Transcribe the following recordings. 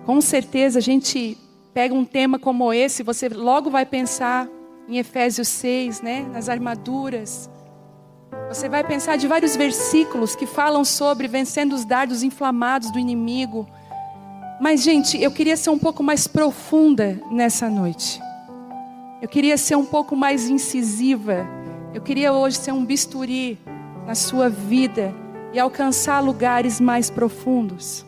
Com certeza a gente pega um tema como esse, você logo vai pensar em Efésios 6, né? Nas armaduras. Você vai pensar de vários versículos que falam sobre vencendo os dardos inflamados do inimigo. Mas, gente, eu queria ser um pouco mais profunda nessa noite. Eu queria ser um pouco mais incisiva. Eu queria hoje ser um bisturi na sua vida e alcançar lugares mais profundos.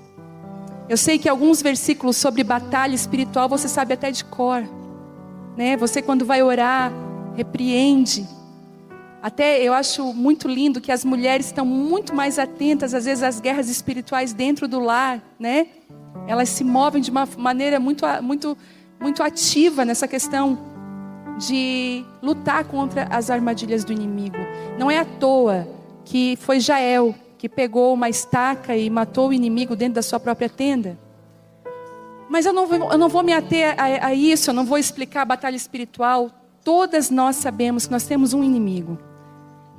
Eu sei que alguns versículos sobre batalha espiritual você sabe até de cor, né? Você quando vai orar, repreende. Até eu acho muito lindo que as mulheres estão muito mais atentas às vezes às guerras espirituais dentro do lar, né? Elas se movem de uma maneira muito ativa nessa questão de lutar contra as armadilhas do inimigo. Não é à toa que foi Jael que pegou uma estaca e matou o inimigo dentro da sua própria tenda. Mas eu não vou me ater a isso, eu não vou explicar a batalha espiritual. Todas nós sabemos que nós temos um inimigo.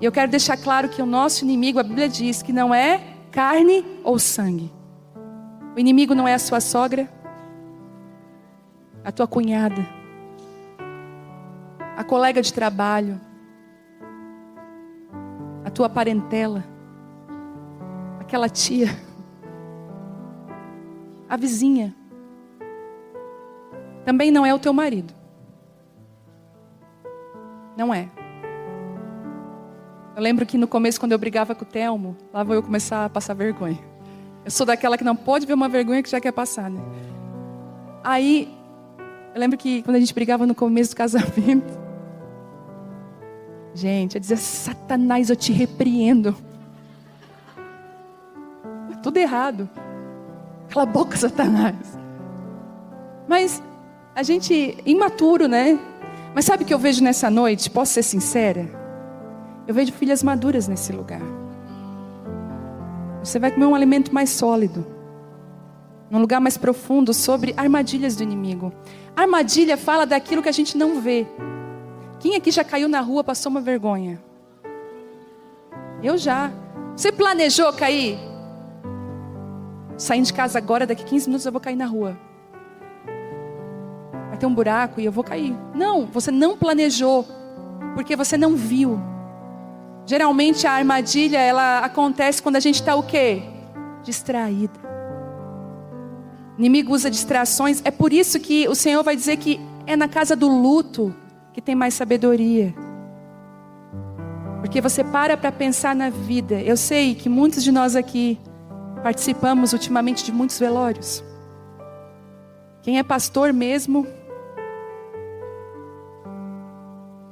E eu quero deixar claro que o nosso inimigo, a Bíblia diz que não é carne ou sangue. O inimigo não é a sua sogra, a tua cunhada, a colega de trabalho, a tua parentela, aquela tia, a vizinha. Também não é o teu marido. Não é. Eu lembro que no começo, quando eu brigava com o Telmo, lá vou eu começar a passar vergonha. Eu sou daquela que não pode ver uma vergonha que já quer passar, né? Aí, eu lembro que quando a gente brigava no começo do casamento, gente, eu dizia: Satanás, eu te repreendo. Tudo errado. Cala a boca, Satanás. Mas a gente, imaturo, né? Mas sabe o que eu vejo nessa noite? Posso ser sincera? Eu vejo filhas maduras nesse lugar. Você vai comer um alimento mais sólido, num lugar mais profundo, sobre armadilhas do inimigo. Armadilha fala daquilo que a gente não vê. Quem aqui já caiu na rua, passou uma vergonha? Eu já. Você planejou cair? Saindo de casa agora, daqui 15 minutos eu vou cair na rua. Vai ter um buraco e eu vou cair. Não, você não planejou, porque você não viu. Geralmente a armadilha, ela acontece quando a gente está o quê? Distraída. O inimigo usa distrações. É por isso que o Senhor vai dizer que é na casa do luto que tem mais sabedoria. Porque você para pensar na vida. Eu sei que muitos de nós aqui participamos ultimamente de muitos velórios. Quem é pastor mesmo.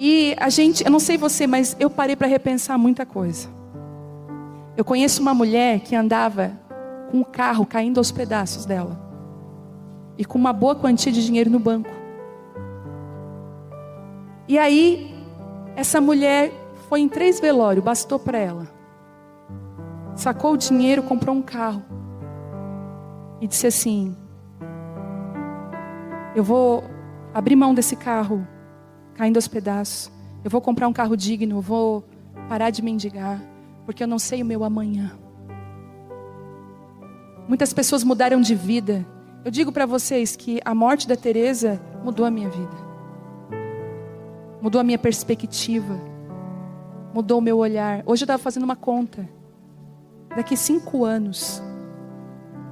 E a gente, eu não sei você, mas eu parei para repensar muita coisa. Eu conheço uma mulher que andava com o carro caindo aos pedaços dela. E com uma boa quantia de dinheiro no banco. E aí, essa mulher foi em 3 velórios, bastou para ela. Sacou o dinheiro, comprou um carro. E disse assim: eu vou abrir mão desse carro caindo aos pedaços. Eu vou comprar um carro digno, eu vou parar de mendigar, porque eu não sei o meu amanhã. Muitas pessoas mudaram de vida. Eu digo para vocês que a morte da Teresa mudou a minha vida. Mudou a minha perspectiva. Mudou o meu olhar. Hoje eu estava fazendo uma conta. Daqui 5 anos.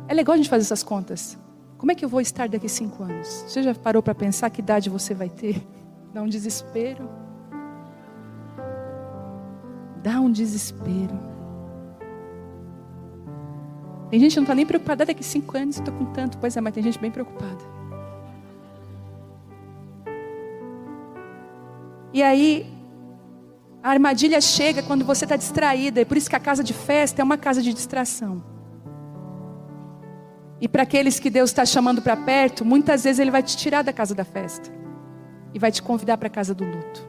É legal a gente fazer essas contas. Como é que eu vou estar daqui 5 anos? Você já parou para pensar que idade você vai ter? Dá um desespero. Dá um desespero. Tem gente que não está nem preocupada. Daqui 5 anos eu estou com tanto. Pois é, mas tem gente bem preocupada. E aí, a armadilha chega quando você está distraída. É por isso que a casa de festa é uma casa de distração. E para aqueles que Deus está chamando para perto, muitas vezes Ele vai te tirar da casa da festa. E vai te convidar para a casa do luto.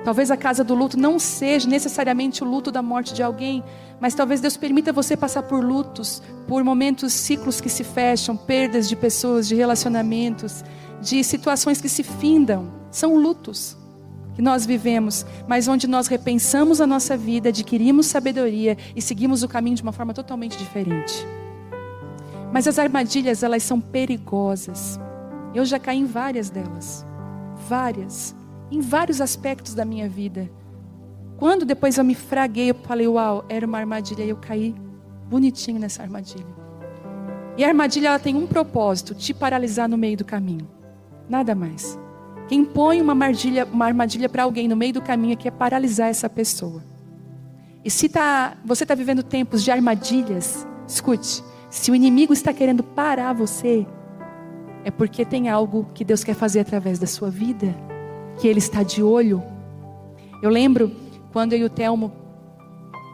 Talvez a casa do luto não seja necessariamente o luto da morte de alguém, mas talvez Deus permita você passar por lutos, por momentos, ciclos que se fecham, perdas de pessoas, de relacionamentos, de situações que se findam. São lutos que nós vivemos, mas onde nós repensamos a nossa vida, adquirimos sabedoria e seguimos o caminho de uma forma totalmente diferente. Mas as armadilhas, elas são perigosas. Eu já caí em várias delas. Várias. Em vários aspectos da minha vida. Quando depois eu me fraguei, eu falei, uau, era uma armadilha. E eu caí bonitinho nessa armadilha. E a armadilha, ela tem um propósito: te paralisar no meio do caminho. Nada mais. Quem põe uma armadilha para alguém no meio do caminho é que é paralisar essa pessoa. E se você está vivendo tempos de armadilhas, escute, se o inimigo está querendo parar você, é porque tem algo que Deus quer fazer através da sua vida, que Ele está de olho. Eu lembro quando eu e o Telmo,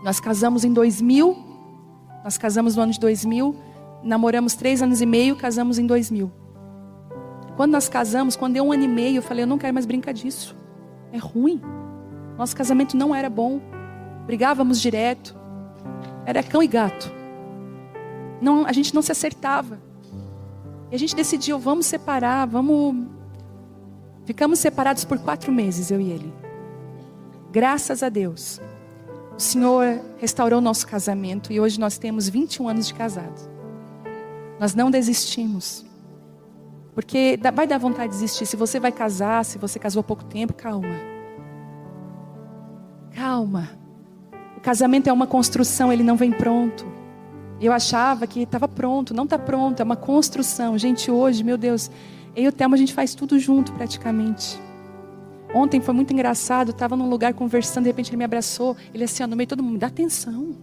nós casamos em 2000, nós casamos no ano de 2000, namoramos 3 anos e meio, casamos em 2000. Quando nós casamos, quando deu 1 ano e meio, eu falei, eu não quero mais brincar disso. É ruim. Nosso casamento não era bom. Brigávamos direto. Era cão e gato. Não, a gente não se acertava. E a gente decidiu, vamos separar, Ficamos separados por 4 meses, eu e ele. Graças a Deus, o Senhor restaurou nosso casamento e hoje nós temos 21 anos de casados. Nós não desistimos. Porque vai dar vontade de desistir. Se você vai casar, se você casou há pouco tempo, calma. Calma. O casamento é uma construção, ele não vem pronto. Eu achava que estava pronto, não está pronto, é uma construção. Gente, hoje, meu Deus, eu e o Telmo, a gente faz tudo junto praticamente. Ontem foi muito engraçado, eu estava num lugar conversando, de repente ele me abraçou, ele assim, no meio, todo mundo, me dá atenção.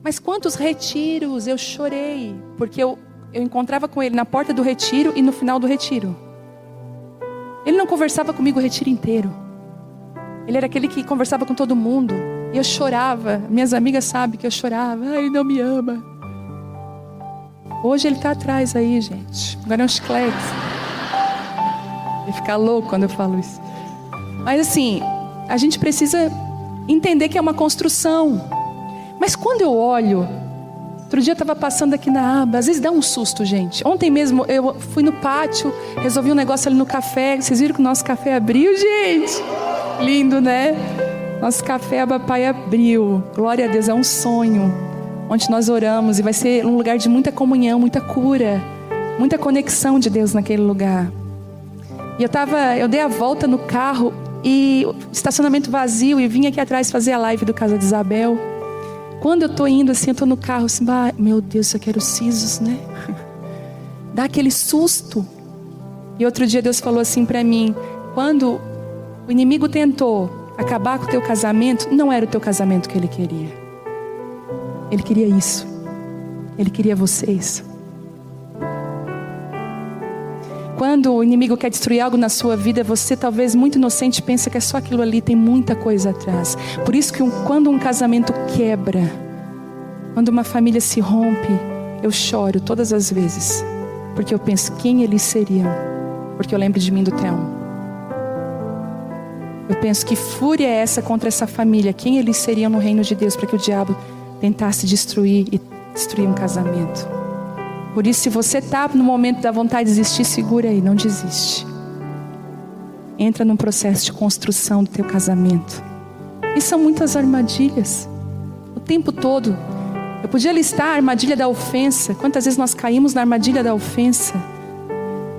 Mas quantos retiros eu chorei, porque eu encontrava com ele na porta do retiro e no final do retiro. Ele não conversava comigo o retiro inteiro. Ele era aquele que conversava com todo mundo. E eu chorava. Minhas amigas sabem que eu chorava. Ai, ele não me ama. Hoje ele está atrás aí, gente. Agora é um chiclete. Ele fica louco quando eu falo isso. Mas assim, a gente precisa entender que é uma construção. Mas quando eu olho... Outro dia eu estava passando aqui na aba. Às vezes dá um susto, gente. Ontem mesmo eu fui no pátio, resolvi um negócio ali no café. Vocês viram que o nosso café abriu, gente? Lindo, né? Nosso café Abapai abriu. Glória a Deus, é um sonho. Onde nós oramos e vai ser um lugar de muita comunhão, muita cura, muita conexão de Deus naquele lugar. E eu dei a volta no carro e estacionamento vazio e vim aqui atrás fazer a live do Casa de Isabel. Quando eu tô indo assim, eu tô no carro assim, meu Deus, eu quero sisos, né? Dá aquele susto. E outro dia Deus falou assim pra mim, quando o inimigo tentou acabar com o teu casamento, não era o teu casamento que ele queria. Ele queria isso. Ele queria vocês. Quando o inimigo quer destruir algo na sua vida, você talvez muito inocente pensa que é só aquilo ali, tem muita coisa atrás. Por isso que quando um casamento quebra, quando uma família se rompe, eu choro todas as vezes. Porque eu penso, quem eles seriam? Porque eu lembro de mim do Telmo. Eu penso, que fúria é essa contra essa família? Quem eles seriam no reino de Deus para que o diabo tentasse destruir um casamento? Por isso, se você está no momento da vontade de desistir, segura aí, não desiste. Entra num processo de construção do teu casamento. E são muitas armadilhas. O tempo todo. Eu podia listar a armadilha da ofensa. Quantas vezes nós caímos na armadilha da ofensa?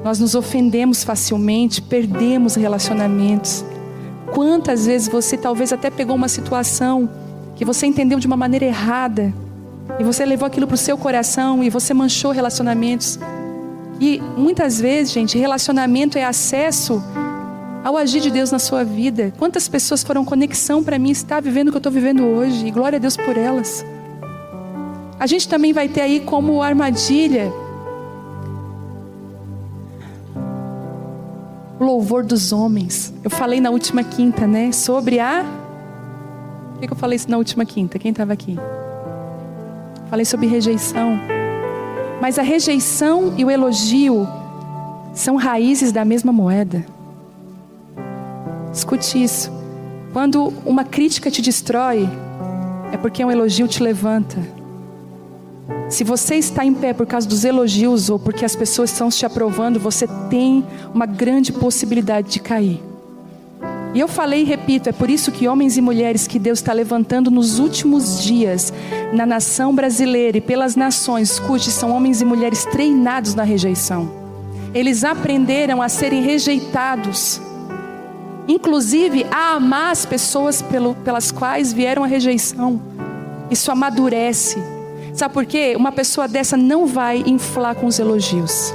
Nós nos ofendemos facilmente, perdemos relacionamentos. Quantas vezes você talvez até pegou uma situação que você entendeu de uma maneira errada, e você levou aquilo para o seu coração e você manchou relacionamentos. E muitas vezes, gente, relacionamento é acesso ao agir de Deus na sua vida. Quantas pessoas foram conexão para mim estar vivendo o que eu estou vivendo hoje, e glória a Deus por elas. A gente também vai ter aí como armadilha o louvor dos homens. Eu falei na última quinta, né, sobre Por que eu falei isso na última quinta? Quem estava aqui? Falei sobre rejeição. Mas a rejeição e o elogio são raízes da mesma moeda. Escute isso. Quando uma crítica te destrói, é porque um elogio te levanta. Se você está em pé por causa dos elogios ou porque as pessoas estão te aprovando, você tem uma grande possibilidade de cair. E eu falei e repito, é por isso que homens e mulheres que Deus está levantando nos últimos dias, na nação brasileira e pelas nações, escute, são homens e mulheres treinados na rejeição. Eles aprenderam a serem rejeitados, inclusive a amar as pessoas pelas quais vieram a rejeição. Isso amadurece. Sabe por quê? Uma pessoa dessa não vai inflar com os elogios.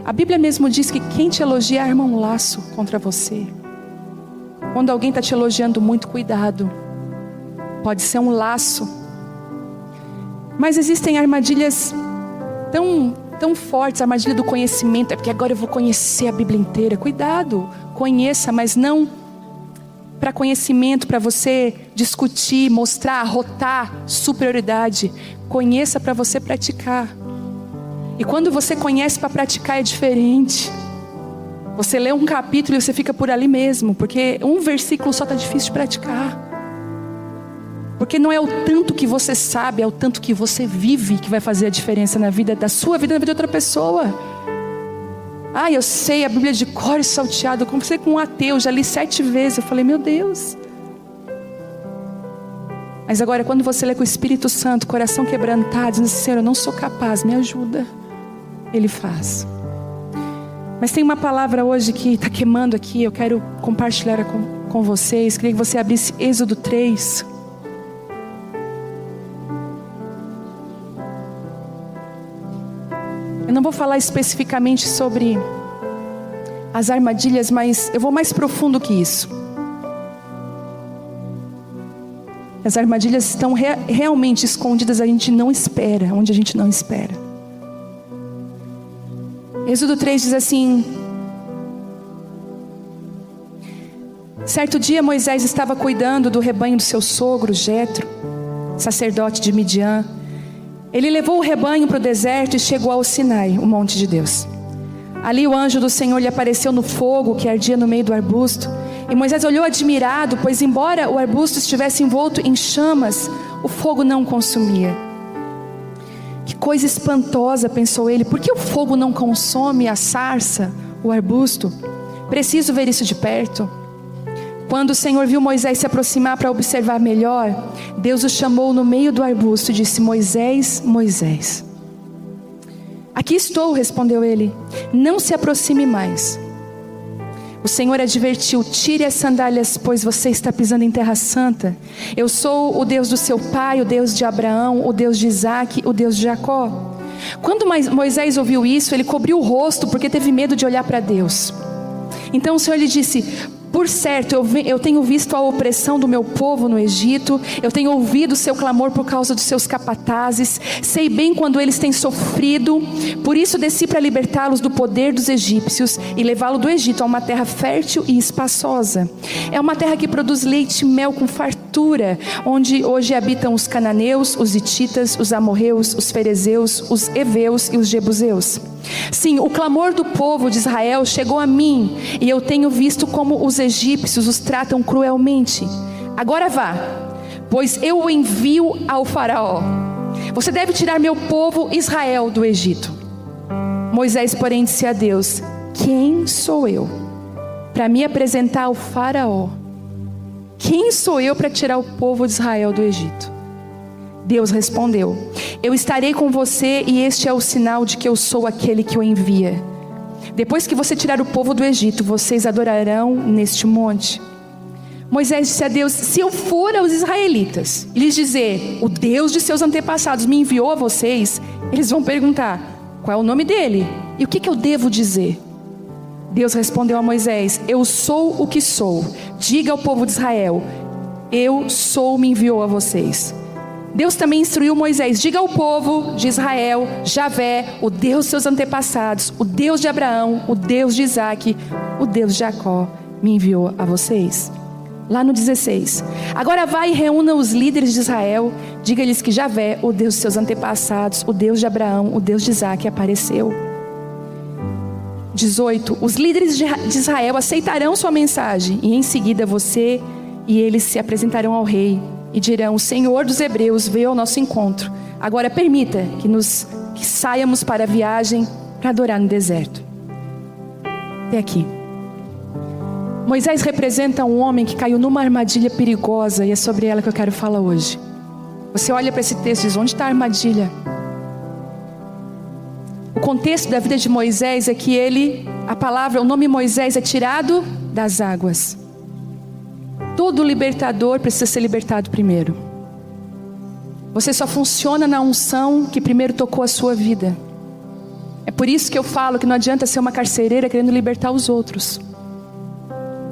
A Bíblia mesmo diz que quem te elogia arma um laço contra você. Quando alguém está te elogiando muito, cuidado. Pode ser um laço. Mas existem armadilhas tão fortes. A armadilha do conhecimento. É porque agora eu vou conhecer a Bíblia inteira. Cuidado, conheça, mas não para conhecimento, para você discutir, mostrar, arrotar superioridade. Conheça para você praticar. E quando você conhece para praticar é diferente. Você lê um capítulo e você fica por ali mesmo, porque um versículo só está difícil de praticar. Porque não é o tanto que você sabe, é o tanto que você vive que vai fazer a diferença na vida da sua vida e na vida de outra pessoa. Eu sei a Bíblia de cor e salteado. Eu conversei com um ateu, já li 7 vezes. Eu falei, meu Deus. Mas agora quando você lê com o Espírito Santo, coração quebrantado, dizendo assim, Senhor, eu não sou capaz, me ajuda. Ele faz. Mas tem uma palavra hoje que está queimando aqui. Eu quero compartilhar com vocês. Queria que você abrisse Êxodo 3. Eu não vou falar especificamente sobre as armadilhas, mas eu vou mais profundo que isso. As armadilhas estão realmente escondidas, a gente não espera, onde a gente não espera. Êxodo 3 diz assim: certo dia Moisés estava cuidando do rebanho do seu sogro Jetro, sacerdote de Midian. Ele levou o rebanho para o deserto e chegou ao Sinai, o monte de Deus. Ali o anjo do Senhor lhe apareceu no fogo que ardia no meio do arbusto. E Moisés olhou admirado, pois embora o arbusto estivesse envolto em chamas, o fogo não consumia. Que coisa espantosa, pensou ele, por que o fogo não consome a sarça, o arbusto? Preciso ver isso de perto. Quando o Senhor viu Moisés se aproximar para observar melhor, Deus o chamou no meio do arbusto e disse, Moisés, Moisés. Aqui estou, respondeu ele, não se aproxime mais. O Senhor advertiu, tire as sandálias, pois você está pisando em terra santa. Eu sou o Deus do seu pai, o Deus de Abraão, o Deus de Isaque, o Deus de Jacó. Quando Moisés ouviu isso, ele cobriu o rosto, porque teve medo de olhar para Deus. Então o Senhor lhe disse, por certo, eu tenho visto a opressão do meu povo no Egito, eu tenho ouvido o seu clamor por causa dos seus capatazes, sei bem quando eles têm sofrido, por isso desci para libertá-los do poder dos egípcios e levá-lo do Egito a uma terra fértil e espaçosa. É uma terra que produz leite e mel com fartura, onde hoje habitam os cananeus, os hititas, os amorreus, os ferezeus, os heveus e os jebuseus. Sim, o clamor do povo de Israel chegou a mim, e eu tenho visto como os egípcios os tratam cruelmente. Agora vá, pois eu o envio ao faraó. Você deve tirar meu povo Israel do Egito. Moisés, porém, disse a Deus, quem sou eu para me apresentar ao faraó? Quem sou eu para tirar o povo de Israel do Egito? Deus respondeu, eu estarei com você e este é o sinal de que eu sou aquele que o envia. Depois que você tirar o povo do Egito, vocês adorarão neste monte. Moisés disse a Deus, se eu for aos israelitas e lhes dizer, o Deus de seus antepassados me enviou a vocês, eles vão perguntar, qual é o nome dele? E o que eu devo dizer? Deus respondeu a Moisés, eu sou o que sou. Diga ao povo de Israel, eu sou, me enviou a vocês. Deus também instruiu Moisés, diga ao povo de Israel, Javé, o Deus de seus antepassados, o Deus de Abraão, o Deus de Isaque, o Deus de Jacó, me enviou a vocês. Lá no 16, agora vai e reúna os líderes de Israel, diga-lhes que Javé, o Deus de seus antepassados, o Deus de Abraão, o Deus de Isaque, apareceu. 18, os líderes de Israel aceitarão sua mensagem, e em seguida você e eles se apresentarão ao rei, e dirão, o Senhor dos Hebreus veio ao nosso encontro. Agora permita que saiamos para a viagem para adorar no deserto. Até aqui. Moisés representa um homem que caiu numa armadilha perigosa, e é sobre ela que eu quero falar hoje. Você olha para esse texto e diz: onde está a armadilha? O contexto da vida de Moisés é que o nome Moisés é tirado das águas. Todo libertador precisa ser libertado primeiro. Você só funciona na unção que primeiro tocou a sua vida. É por isso que eu falo que não adianta ser uma carcereira querendo libertar os outros.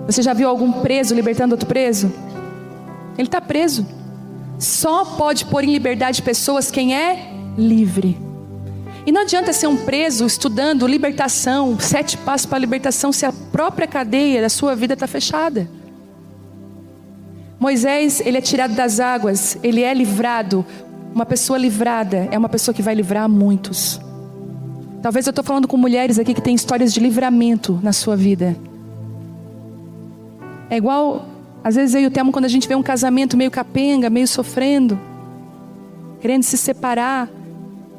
Você já viu algum preso libertando outro preso? Ele está preso. Só pode pôr em liberdade pessoas quem é livre. E não adianta ser um preso estudando libertação, 7 passos para a libertação, se a própria cadeia da sua vida está fechada. Moisés, ele é tirado das águas, ele é livrado. Uma pessoa livrada é uma pessoa que vai livrar a muitos. Talvez eu estou falando com mulheres aqui que têm histórias de livramento na sua vida. É igual, às vezes eu e o Telmo, quando a gente vê um casamento meio capenga, meio sofrendo, querendo se separar,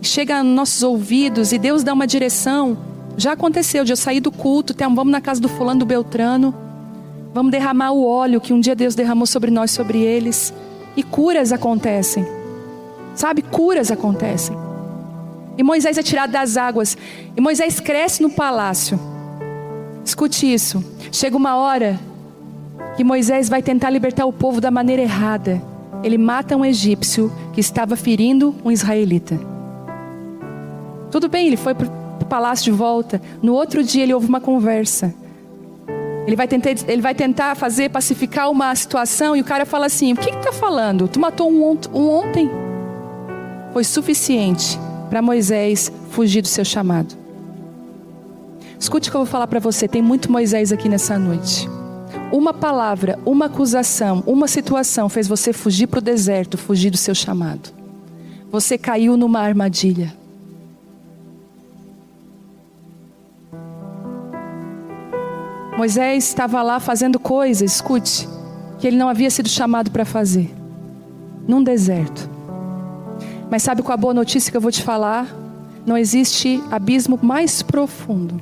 chega nos nossos ouvidos e Deus dá uma direção. Já aconteceu de eu sair do culto: Telmo, vamos na casa do fulano, do Beltrano, vamos derramar o óleo que um dia Deus derramou sobre nós, sobre eles. E curas acontecem. Sabe, curas acontecem. E Moisés é tirado das águas. E Moisés cresce no palácio. Escute isso. Chega uma hora que Moisés vai tentar libertar o povo da maneira errada. Ele mata um egípcio que estava ferindo um israelita. Tudo bem, ele foi para o palácio de volta. No outro dia ele ouve uma conversa. Ele vai tentar pacificar uma situação, e o cara fala assim: o que está falando? Tu matou um ontem? Foi suficiente para Moisés fugir do seu chamado. Escute o que eu vou falar para você. Tem muito Moisés aqui nessa noite. Uma palavra, uma acusação, uma situação fez você fugir para o deserto, fugir do seu chamado. Você caiu numa armadilha. Moisés estava lá fazendo coisas, escute, que ele não havia sido chamado para fazer, num deserto. Mas sabe qual a boa notícia que eu vou te falar? Não existe abismo mais profundo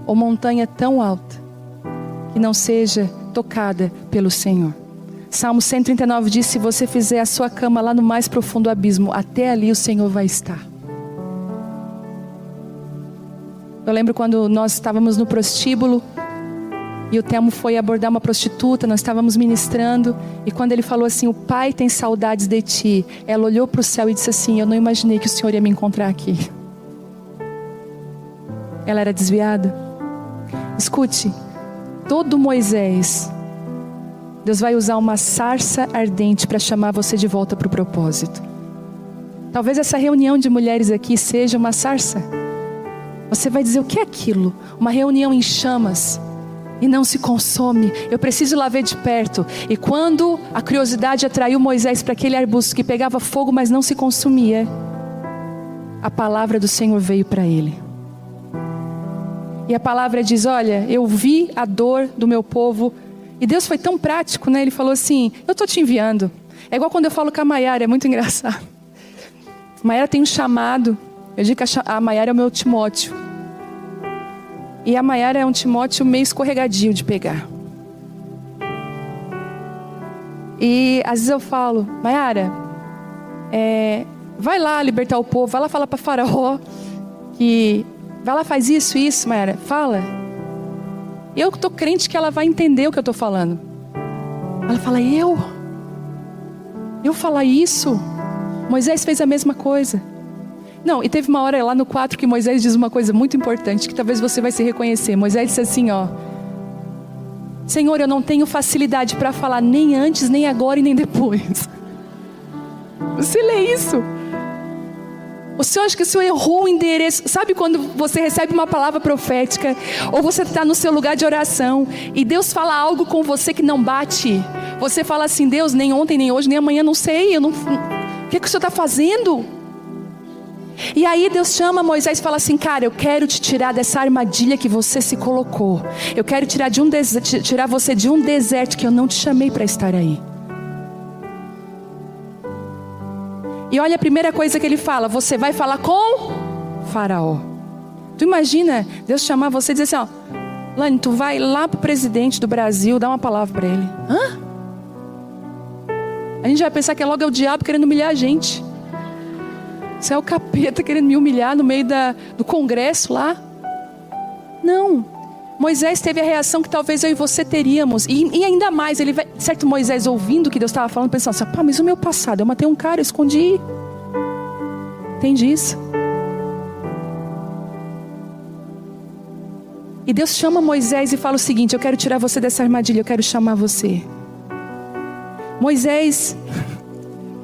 ou montanha tão alta que não seja tocada pelo Senhor. Salmo 139 diz: se você fizer a sua cama lá no mais profundo abismo, até ali o Senhor vai estar. Eu lembro quando nós estávamos no prostíbulo e o Telmo foi abordar uma prostituta, nós estávamos ministrando, e quando ele falou assim: o pai tem saudades de ti, ela olhou para o céu e disse assim: eu não imaginei que o Senhor ia me encontrar aqui. Ela era desviada. Escute, todo Moisés, Deus vai usar uma sarça ardente para chamar você de volta para o propósito. Talvez essa reunião de mulheres aqui seja uma sarça. Você vai dizer: o que é aquilo? Uma reunião em chamas e não se consome. Eu preciso ir lá ver de perto. E quando a curiosidade atraiu Moisés para aquele arbusto que pegava fogo, mas não se consumia, a palavra do Senhor veio para ele. E a palavra diz: olha, eu vi a dor do meu povo. E Deus foi tão prático, né? Ele falou assim: eu estou te enviando. É igual quando eu falo com a Maiara, é muito engraçado. A Maiara tem um chamado. Eu digo que a Maiara é o meu Timóteo. E a Maiara é um Timóteo meio escorregadio de pegar. E às vezes eu falo: Maiara, vai lá libertar o povo, vai lá falar para Faraó que... vai lá, faz isso, Maiara, fala. Eu estou crente que ela vai entender o que eu estou falando. Ela fala: eu falar isso? Moisés fez a mesma coisa. Não, e teve uma hora lá no 4 que Moisés diz uma coisa muito importante, que talvez você vai se reconhecer. Moisés disse assim, ó: Senhor, eu não tenho facilidade para falar nem antes, nem agora e nem depois. Você lê isso? O Senhor acha que o Senhor errou o endereço? Sabe quando você recebe uma palavra profética, ou você está no seu lugar de oração e Deus fala algo com você que não bate? Você fala assim: Deus, nem ontem, nem hoje, nem amanhã, não sei, o que o Senhor está fazendo? E aí Deus chama Moisés e fala assim: cara, eu quero te tirar dessa armadilha que você se colocou. Eu quero tirar você de um deserto que eu não te chamei para estar aí. E olha a primeira coisa que ele fala: você vai falar com Faraó. Tu imagina Deus chamar você e dizer assim: ó, Lani, tu vai lá pro presidente do Brasil, dá uma palavra para ele. Hã? A gente vai pensar que logo é o diabo querendo humilhar a gente. Isso é o capeta querendo me humilhar no meio do congresso lá. Não. Moisés teve a reação que talvez eu e você teríamos. E ainda mais, certo, Moisés ouvindo o que Deus estava falando, pensando assim, pá, mas o meu passado, eu matei um cara, eu escondi. Entende isso? E Deus chama Moisés e fala o seguinte, eu quero tirar você dessa armadilha, eu quero chamar você. Moisés,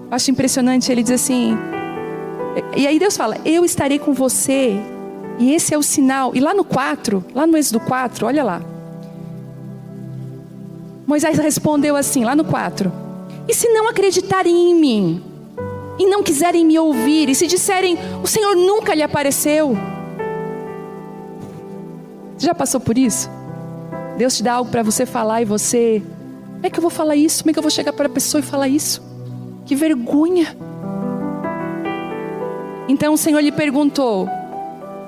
acho impressionante, ele diz assim, e aí Deus fala, eu estarei com você, e esse é o sinal. E lá no 4, lá no Êxodo 4, olha lá. Moisés respondeu assim, lá no 4, e se não acreditarem em mim, e não quiserem me ouvir, e se disserem, o Senhor nunca lhe apareceu. Você já passou por isso? Deus te dá algo para você falar e você... Como é que eu vou falar isso? Como é que eu vou chegar para a pessoa e falar isso? Que vergonha. Então o Senhor lhe perguntou,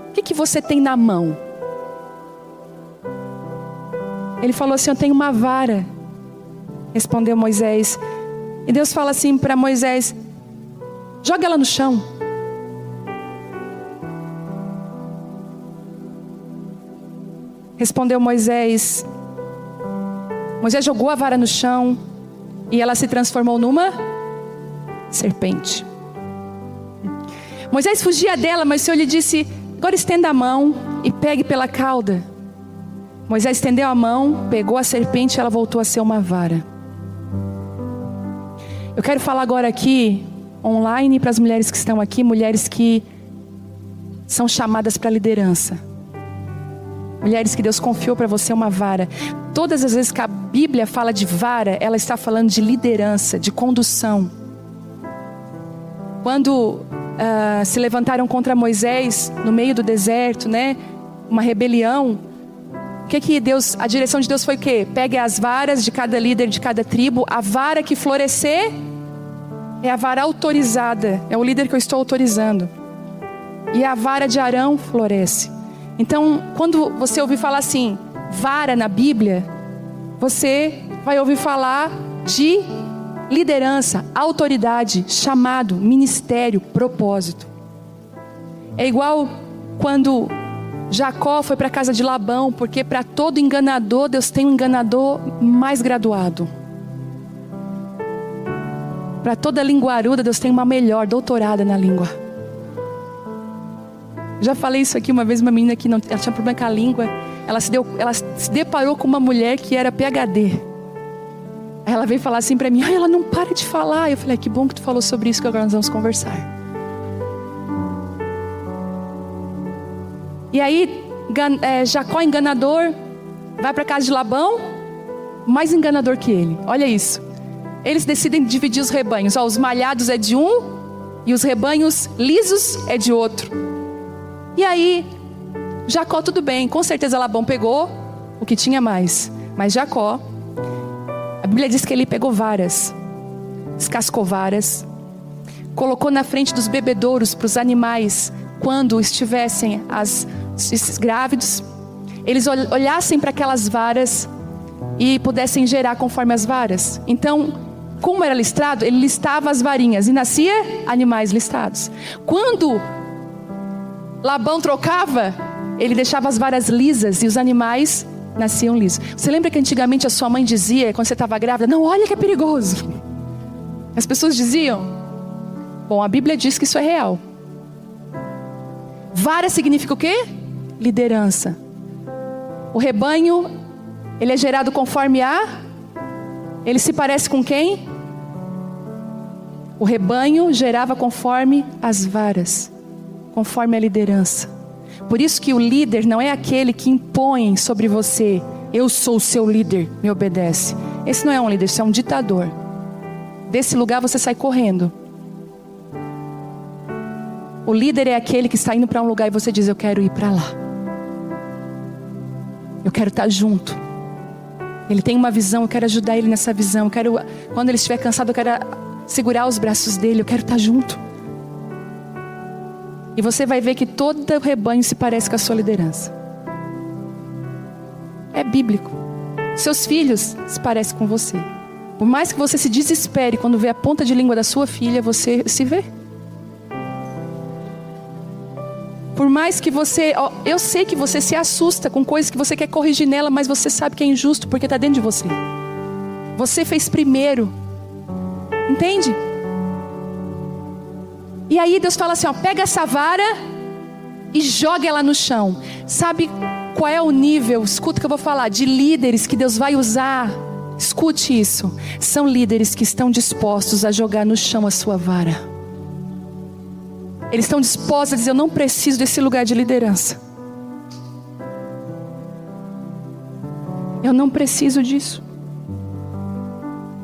o que você tem na mão? Ele falou assim, eu tenho uma vara. Respondeu Moisés. E Deus fala assim para Moisés, joga ela no chão. Respondeu Moisés. Moisés jogou a vara no chão e ela se transformou numa serpente. Moisés fugia dela, mas o Senhor lhe disse, agora estenda a mão e pegue pela cauda. Moisés estendeu a mão, pegou a serpente e ela voltou a ser uma vara. Eu quero falar agora aqui, online, para as mulheres que estão aqui, mulheres que são chamadas para liderança. Mulheres que Deus confiou para você uma vara. Todas as vezes que a Bíblia fala de vara, ela está falando de liderança, de condução. Quando se levantaram contra Moisés no meio do deserto, né? Uma rebelião. O que Deus, a direção de Deus foi o quê? Pegue as varas de cada líder de cada tribo. A vara que florescer é a vara autorizada. É o líder que eu estou autorizando. E a vara de Arão floresce. Então, quando você ouvir falar assim, vara na Bíblia, você vai ouvir falar de liderança, autoridade, chamado, ministério, propósito. É igual quando Jacó foi para a casa de Labão, porque para todo enganador, Deus tem um enganador mais graduado. Para toda linguaruda, Deus tem uma melhor, doutorada na língua. Já falei isso aqui uma vez, uma menina que ela tinha problema com a língua. Ela se deparou com uma mulher que era PhD. Aí ela veio falar assim para mim, ela não para de falar. Eu falei, que bom que tu falou sobre isso, que agora nós vamos conversar. E aí, Jacó enganador, vai para a casa de Labão, mais enganador que ele. Olha isso. Eles decidem dividir os rebanhos. Os malhados é de um e os rebanhos lisos é de outro. E aí, Jacó tudo bem, com certeza Labão pegou o que tinha mais. Mas Jacó, a Bíblia diz que ele pegou varas, descascou varas, colocou na frente dos bebedouros para os animais, quando estivessem esses grávidos, eles olhassem para aquelas varas e pudessem gerar conforme as varas. Então, como era listrado, ele listava as varinhas e nascia animais listados. Quando Labão trocava, ele deixava as varas lisas e os animais nasciam lisos. Você lembra que antigamente a sua mãe dizia, quando você estava grávida, não, olha que é perigoso. As pessoas diziam. Bom, a Bíblia diz que isso é real. Vara significa o quê? Liderança. O rebanho, ele é gerado conforme ele se parece com quem? O rebanho gerava conforme as varas, conforme a liderança. Por isso que o líder não é aquele que impõe sobre você, eu sou o seu líder, me obedece. Esse não é um líder, esse é um ditador. Desse lugar você sai correndo. O líder é aquele que está indo para um lugar e você diz, eu quero ir para lá. Eu quero estar junto. Ele tem uma visão, eu quero ajudar ele nessa visão. Quando ele estiver cansado, eu quero segurar os braços dele, eu quero estar junto. E você vai ver que todo o rebanho se parece com a sua liderança. bíblico. Seus filhos se parecem com você. Por mais que você se desespere quando vê a ponta de língua da sua filha, você se vê. Por mais que você... eu sei que você se assusta com coisas que você quer corrigir nela, mas você sabe que é injusto porque está dentro de você. Você fez primeiro. Entende? E aí Deus fala assim, pega essa vara e joga ela no chão. Sabe qual é o nível, escuta o que eu vou falar, de líderes que Deus vai usar? Escute isso. São líderes que estão dispostos a jogar no chão a sua vara. Eles estão dispostos a dizer, eu não preciso desse lugar de liderança. Eu não preciso disso.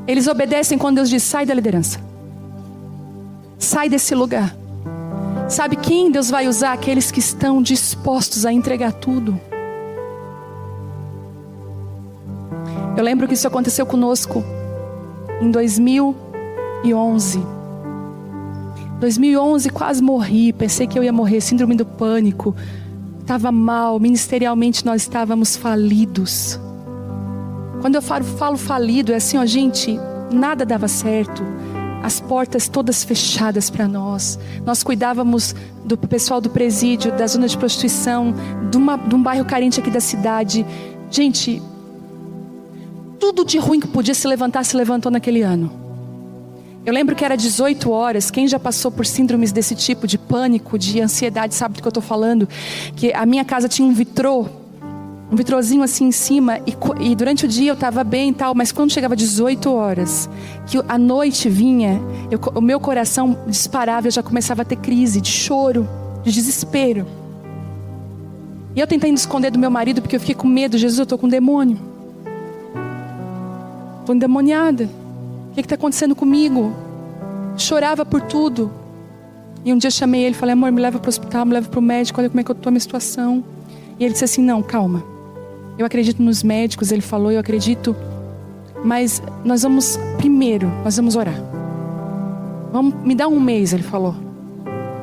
Eles obedecem quando Deus diz, sai da liderança. Sai desse lugar. Sabe quem Deus vai usar? Aqueles que estão dispostos a entregar tudo. Eu lembro que isso aconteceu conosco em 2011. 2011 quase morri, pensei que eu ia morrer, síndrome do pânico. Estava mal, ministerialmente nós estávamos falidos. Quando eu falo falido, é assim, gente, nada dava certo. As portas todas fechadas para nós. Nós cuidávamos do pessoal do presídio, da zona de prostituição, de um bairro carente aqui da cidade. Gente, tudo de ruim que podia se levantar, se levantou naquele ano. Eu lembro que era 18 horas, quem já passou por síndromes desse tipo, de pânico, de ansiedade, sabe do que eu estou falando? Que a minha casa tinha um vitrozinho assim em cima, e durante o dia eu estava bem e tal, mas quando chegava 18 horas, que a noite vinha, o meu coração disparava, eu já começava a ter crise de choro, de desespero. E eu tentando esconder do meu marido, porque eu fiquei com medo, Jesus, eu estou com um demônio. Estou endemoniada. O que está acontecendo comigo? Chorava por tudo. E um dia eu chamei ele e falei, amor, me leva para o hospital, me leva para o médico, olha como é que eu estou, a minha situação. E ele disse assim, não, calma. Eu acredito nos médicos, ele falou, eu acredito. Mas nós vamos orar. Me dá um mês, ele falou.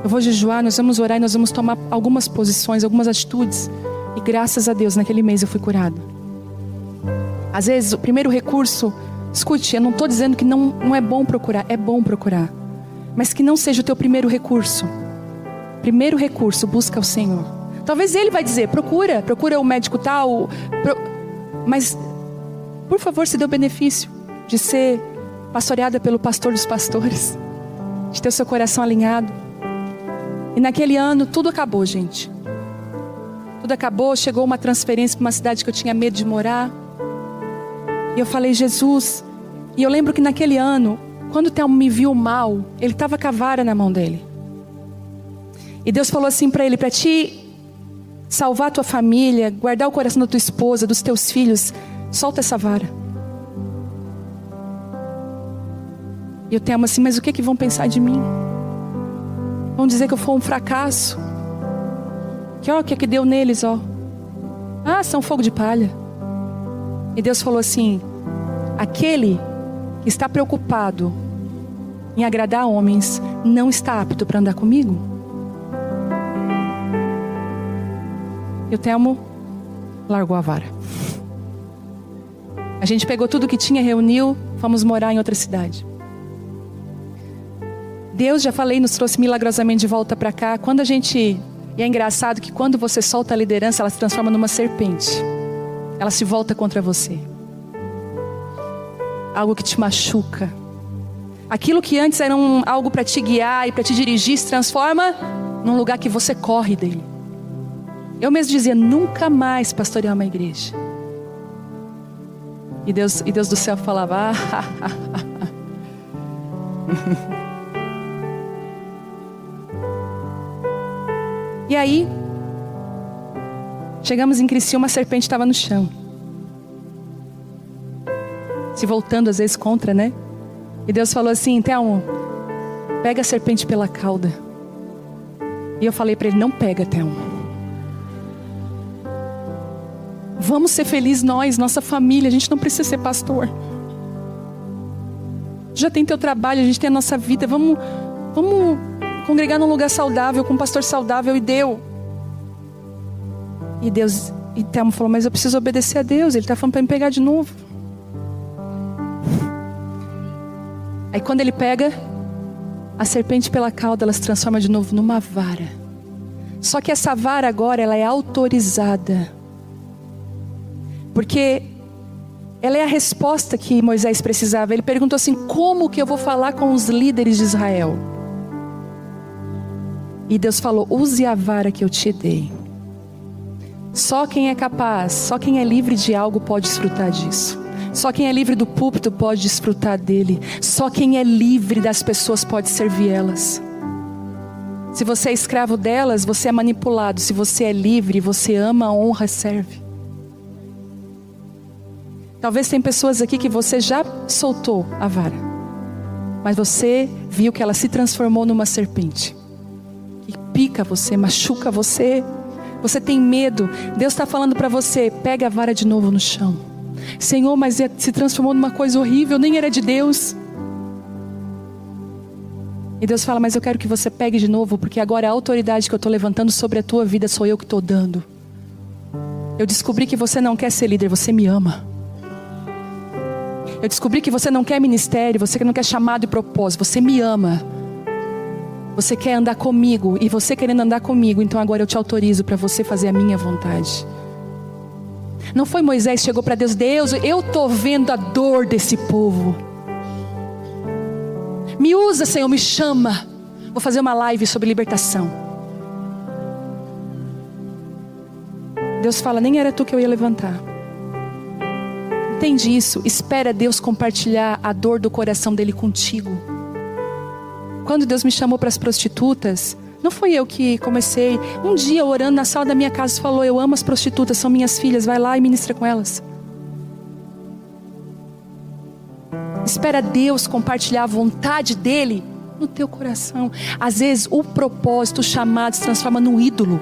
Eu vou jejuar, nós vamos orar e nós vamos tomar algumas posições, algumas atitudes. E graças a Deus, naquele mês eu fui curada. Às vezes, o primeiro recurso, escute, eu não estou dizendo que não é bom procurar, é bom procurar. Mas que não seja o teu primeiro recurso. Primeiro recurso, busca o Senhor. Talvez Ele vai dizer, procura o médico tal. Mas, por favor, se dê o benefício de ser pastoreada pelo pastor dos pastores. De ter o seu coração alinhado. E naquele ano, tudo acabou, gente. Tudo acabou, chegou uma transferência para uma cidade que eu tinha medo de morar. E eu falei, Jesus. E eu lembro que naquele ano, quando o Thelmo me viu mal, ele estava com a vara na mão dele. E Deus falou assim para ele, para te salvar a tua família, guardar o coração da tua esposa, dos teus filhos, solta essa vara. E eu Thelmo assim, mas o que vão pensar de mim? Vão dizer que eu fui um fracasso. Que deu neles, são fogo de palha. E Deus falou assim, aquele que está preocupado em agradar homens, não está apto para andar comigo. E o Thelmo largou a vara. A gente pegou tudo que tinha, reuniu, fomos morar em outra cidade. Deus, já falei, nos trouxe milagrosamente de volta para cá. E é engraçado que quando você solta a liderança, ela se transforma numa serpente. Ela se volta contra você. Algo que te machuca. Aquilo que antes era algo para te guiar e para te dirigir, se transforma num lugar que você corre dele. Eu mesmo dizia, nunca mais pastorear uma igreja. E Deus do céu falava, E aí, chegamos em Criciúma, a serpente estava no chão. Se voltando às vezes contra, né? E Deus falou assim, Thelmo, pega a serpente pela cauda. E eu falei para ele, não pega, Thelmo. Vamos ser felizes nós, nossa família, a gente não precisa ser pastor. Já tem teu trabalho, a gente tem a nossa vida, vamos congregar num lugar saudável, com um pastor saudável. E deu. E Deus E Telmo falou, mas eu preciso obedecer a Deus, Ele está falando para me pegar de novo. Aí quando ele pega, a serpente pela cauda, ela se transforma de novo numa vara. Só que essa vara agora, ela é autorizada. Porque ela é a resposta que Moisés precisava. Ele perguntou assim, como que eu vou falar com os líderes de Israel? E Deus falou, use a vara que eu te dei. Só quem é capaz, só quem é livre de algo pode desfrutar disso. Só quem é livre do púlpito pode desfrutar dele. Só quem é livre das pessoas pode servir elas. Se você é escravo delas, você é manipulado. Se você é livre, você ama, honra, serve. Talvez tem pessoas aqui que você já soltou a vara, mas você viu que ela se transformou numa serpente. Que pica você, machuca você. Você tem medo. Deus está falando para você, pega a vara de novo no chão. Senhor, mas se transformou numa coisa horrível, nem era de Deus. E Deus fala, mas eu quero que você pegue de novo, porque agora a autoridade que eu estou levantando sobre a tua vida sou eu que estou dando. Eu descobri que você não quer ser líder, você me ama. Eu descobri que você não quer ministério, você não quer chamado e propósito, você me ama. Você quer andar comigo, e você querendo andar comigo, então agora eu te autorizo para você fazer a minha vontade. Não foi Moisés que chegou para Deus, Deus, eu estou vendo a dor desse povo. Me usa, Senhor, me chama. Vou fazer uma live sobre libertação. Deus fala, nem era tu que eu ia levantar. Entende isso? Espera Deus compartilhar a dor do coração dele contigo. Quando Deus me chamou para as prostitutas, não foi eu que comecei. Um dia orando na sala da minha casa, falou, eu amo as prostitutas, são minhas filhas, vai lá e ministra com elas. Espera Deus compartilhar a vontade dele no teu coração. Às vezes o propósito, o chamado se transforma num ídolo.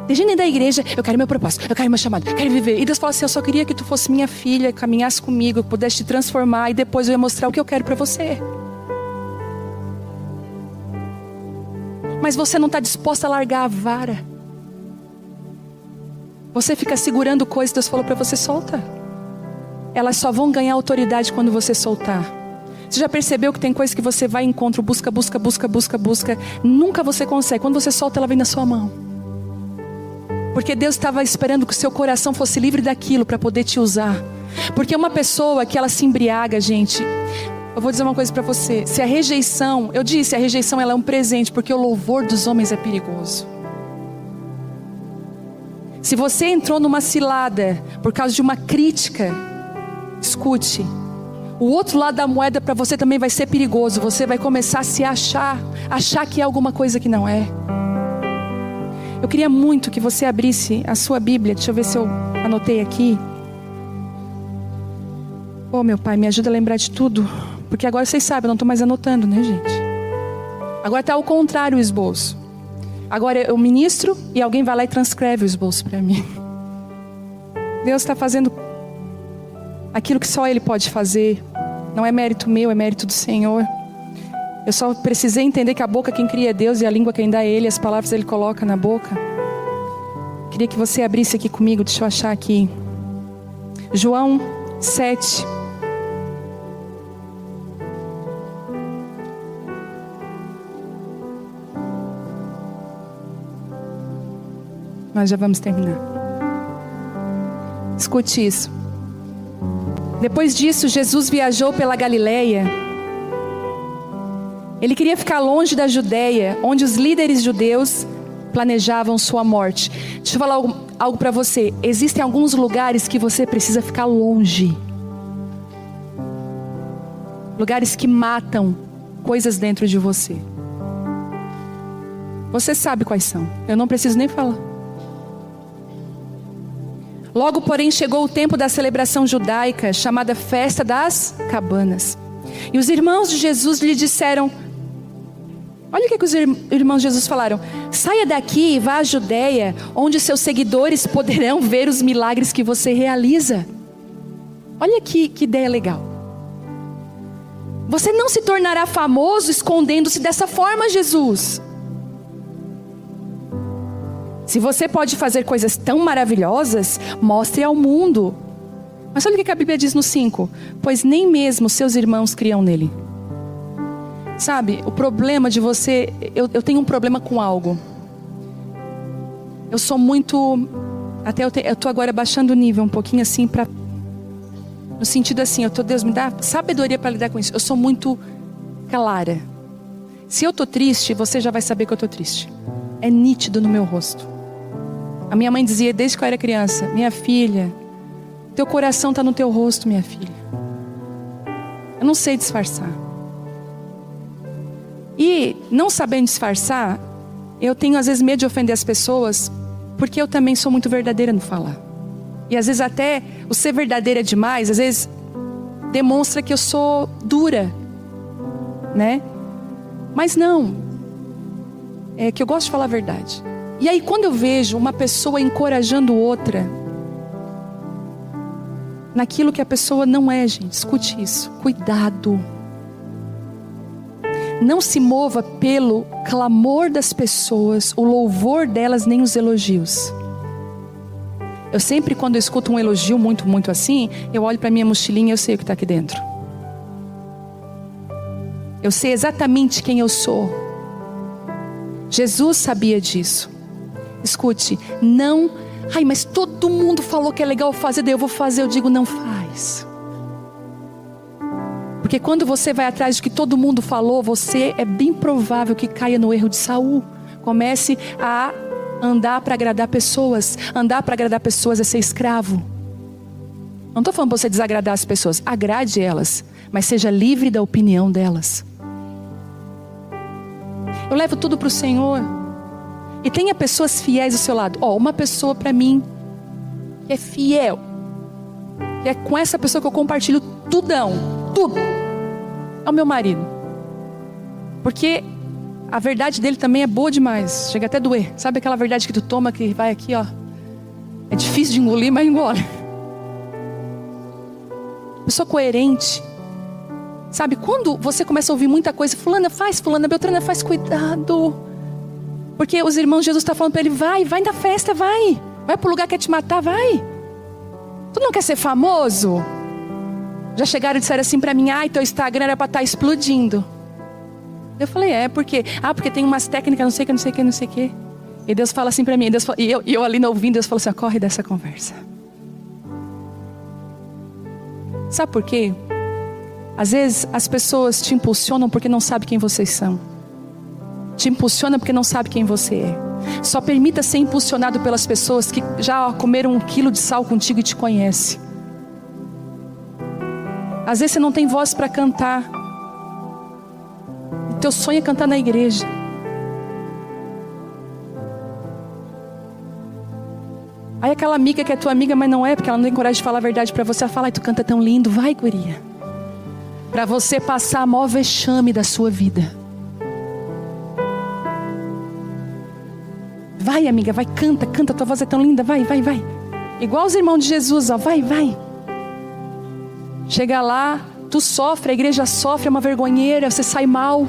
Tem gente da igreja, eu quero meu propósito, eu quero meu chamado, eu quero viver. E Deus fala assim, eu só queria que tu fosse minha filha, caminhasse comigo, que pudesse te transformar, e depois eu ia mostrar o que eu quero para você. Mas você não está disposta a largar a vara. Você fica segurando coisas, Deus falou para você, solta. Elas só vão ganhar autoridade quando você soltar. Você já percebeu que tem coisas que você vai em encontro, busca, nunca você consegue. Quando você solta, ela vem na sua mão. Porque Deus estava esperando que o seu coração fosse livre daquilo para poder te usar. Porque uma pessoa que ela se embriaga, gente, eu vou dizer uma coisa para você. Se a rejeição, eu disse, a rejeição ela é um presente, porque o louvor dos homens é perigoso. Se você entrou numa cilada por causa de uma crítica, escute, o outro lado da moeda para você também vai ser perigoso. Você vai começar a se achar que é alguma coisa que não é. Eu queria muito que você abrisse a sua Bíblia. Deixa eu ver se eu anotei aqui. Oh, meu Pai, me ajuda a lembrar de tudo. Porque agora vocês sabem, eu não estou mais anotando, né, gente? Agora está ao contrário o esboço. Agora eu ministro e alguém vai lá e transcreve o esboço para mim. Deus está fazendo aquilo que só Ele pode fazer. Não é mérito meu, é mérito do Senhor. Eu só precisei entender que a boca quem cria é Deus e a língua quem dá é Ele. As palavras Ele coloca na boca. Queria que você abrisse aqui comigo, deixa eu achar aqui. João 7. Nós já vamos terminar. Escute isso. Depois disso, Jesus viajou pela Galileia. Ele queria ficar longe da Judeia, onde os líderes judeus planejavam sua morte. Deixa eu falar algo para você. Existem alguns lugares que você precisa ficar longe. Lugares que matam coisas dentro de você. Você sabe quais são. Eu não preciso nem falar. Logo, porém, chegou o tempo da celebração judaica, chamada Festa das Cabanas. E os irmãos de Jesus lhe disseram, olha o que os irmãos de Jesus falaram, saia daqui e vá à Judeia, onde seus seguidores poderão ver os milagres que você realiza. Olha que ideia legal. Você não se tornará famoso escondendo-se dessa forma, Jesus. Se você pode fazer coisas tão maravilhosas, mostre ao mundo. Mas olha o que a Bíblia diz no 5. Pois nem mesmo seus irmãos criam nele. Sabe, o problema de você... Eu tenho um problema com algo. Eu sou muito... Até eu estou agora baixando o nível um pouquinho assim para... No sentido assim, Deus me dá sabedoria para lidar com isso. Eu sou muito clara. Se eu estou triste, você já vai saber que eu estou triste. É nítido no meu rosto. A minha mãe dizia desde que eu era criança: minha filha, teu coração está no teu rosto, minha filha. Eu não sei disfarçar. E não sabendo disfarçar, eu tenho às vezes medo de ofender as pessoas, porque eu também sou muito verdadeira no falar. E às vezes até o ser verdadeira demais, às vezes demonstra que eu sou dura, né? Mas não, é que eu gosto de falar a verdade. E aí quando eu vejo uma pessoa encorajando outra naquilo que a pessoa não é, gente, escute isso, cuidado. Não se mova pelo clamor das pessoas, o louvor delas, nem os elogios. Eu sempre, quando eu escuto um elogio muito assim, eu olho para minha mochilinha e eu sei o que está aqui dentro. Eu sei exatamente quem eu sou. Jesus sabia disso. Escute, não... Ai, mas todo mundo falou que é legal fazer, daí eu vou fazer. Eu digo, não faz. Porque quando você vai atrás do que todo mundo falou, você é bem provável que caia no erro de Saul. Comece a andar para agradar pessoas. Andar para agradar pessoas é ser escravo. Não estou falando para você desagradar as pessoas. Agrade elas, mas seja livre da opinião delas. Eu levo tudo para o Senhor. E tenha pessoas fiéis ao seu lado. Uma pessoa para mim que é fiel, que é com essa pessoa que eu compartilho tudo, é o meu marido. Porque a verdade dele também é boa demais, chega até a doer. Sabe aquela verdade que tu toma, que vai aqui, ó, é difícil de engolir, mas engole. Pessoa coerente. Sabe, quando você começa a ouvir muita coisa, fulana faz, fulana, beltrana faz, cuidado. Porque os irmãos, Jesus está falando para ele, vai na festa, vai para o lugar que quer te matar, vai. Tu não quer ser famoso? Já chegaram e disseram assim para mim, teu Instagram era para estar explodindo. Eu falei, porque tem umas técnicas, não sei o que. E Deus fala assim para mim, e eu ali ouvindo, Deus falou assim, corre dessa conversa. Sabe por quê? Às vezes as pessoas te impulsionam porque não sabem quem vocês são. Te impulsiona porque não sabe quem você é. Só permita ser impulsionado pelas pessoas que já comeram 1 quilo de sal contigo e te conhecem. Às vezes você não tem voz para cantar. O teu sonho é cantar na igreja. Aí aquela amiga que é tua amiga, mas não é, porque ela não tem coragem de falar a verdade para você. Ela fala, tu canta tão lindo, vai, guria. Para você passar a maior vexame da sua vida. Vai, amiga, vai, canta, tua voz é tão linda, vai. Igual os irmãos de Jesus, vai. Chega lá, tu sofre, a igreja sofre, é uma vergonheira, você sai mal.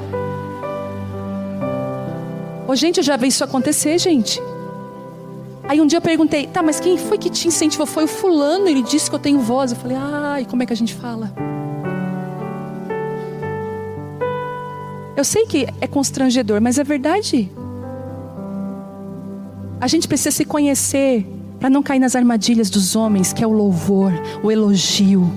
Gente, eu já vi isso acontecer, gente. Aí um dia eu perguntei, mas quem foi que te incentivou? Foi o fulano, ele disse que eu tenho voz. Eu falei, e como é que a gente fala? Eu sei que é constrangedor, mas é verdade. A gente precisa se conhecer para não cair nas armadilhas dos homens, que é o louvor, o elogio.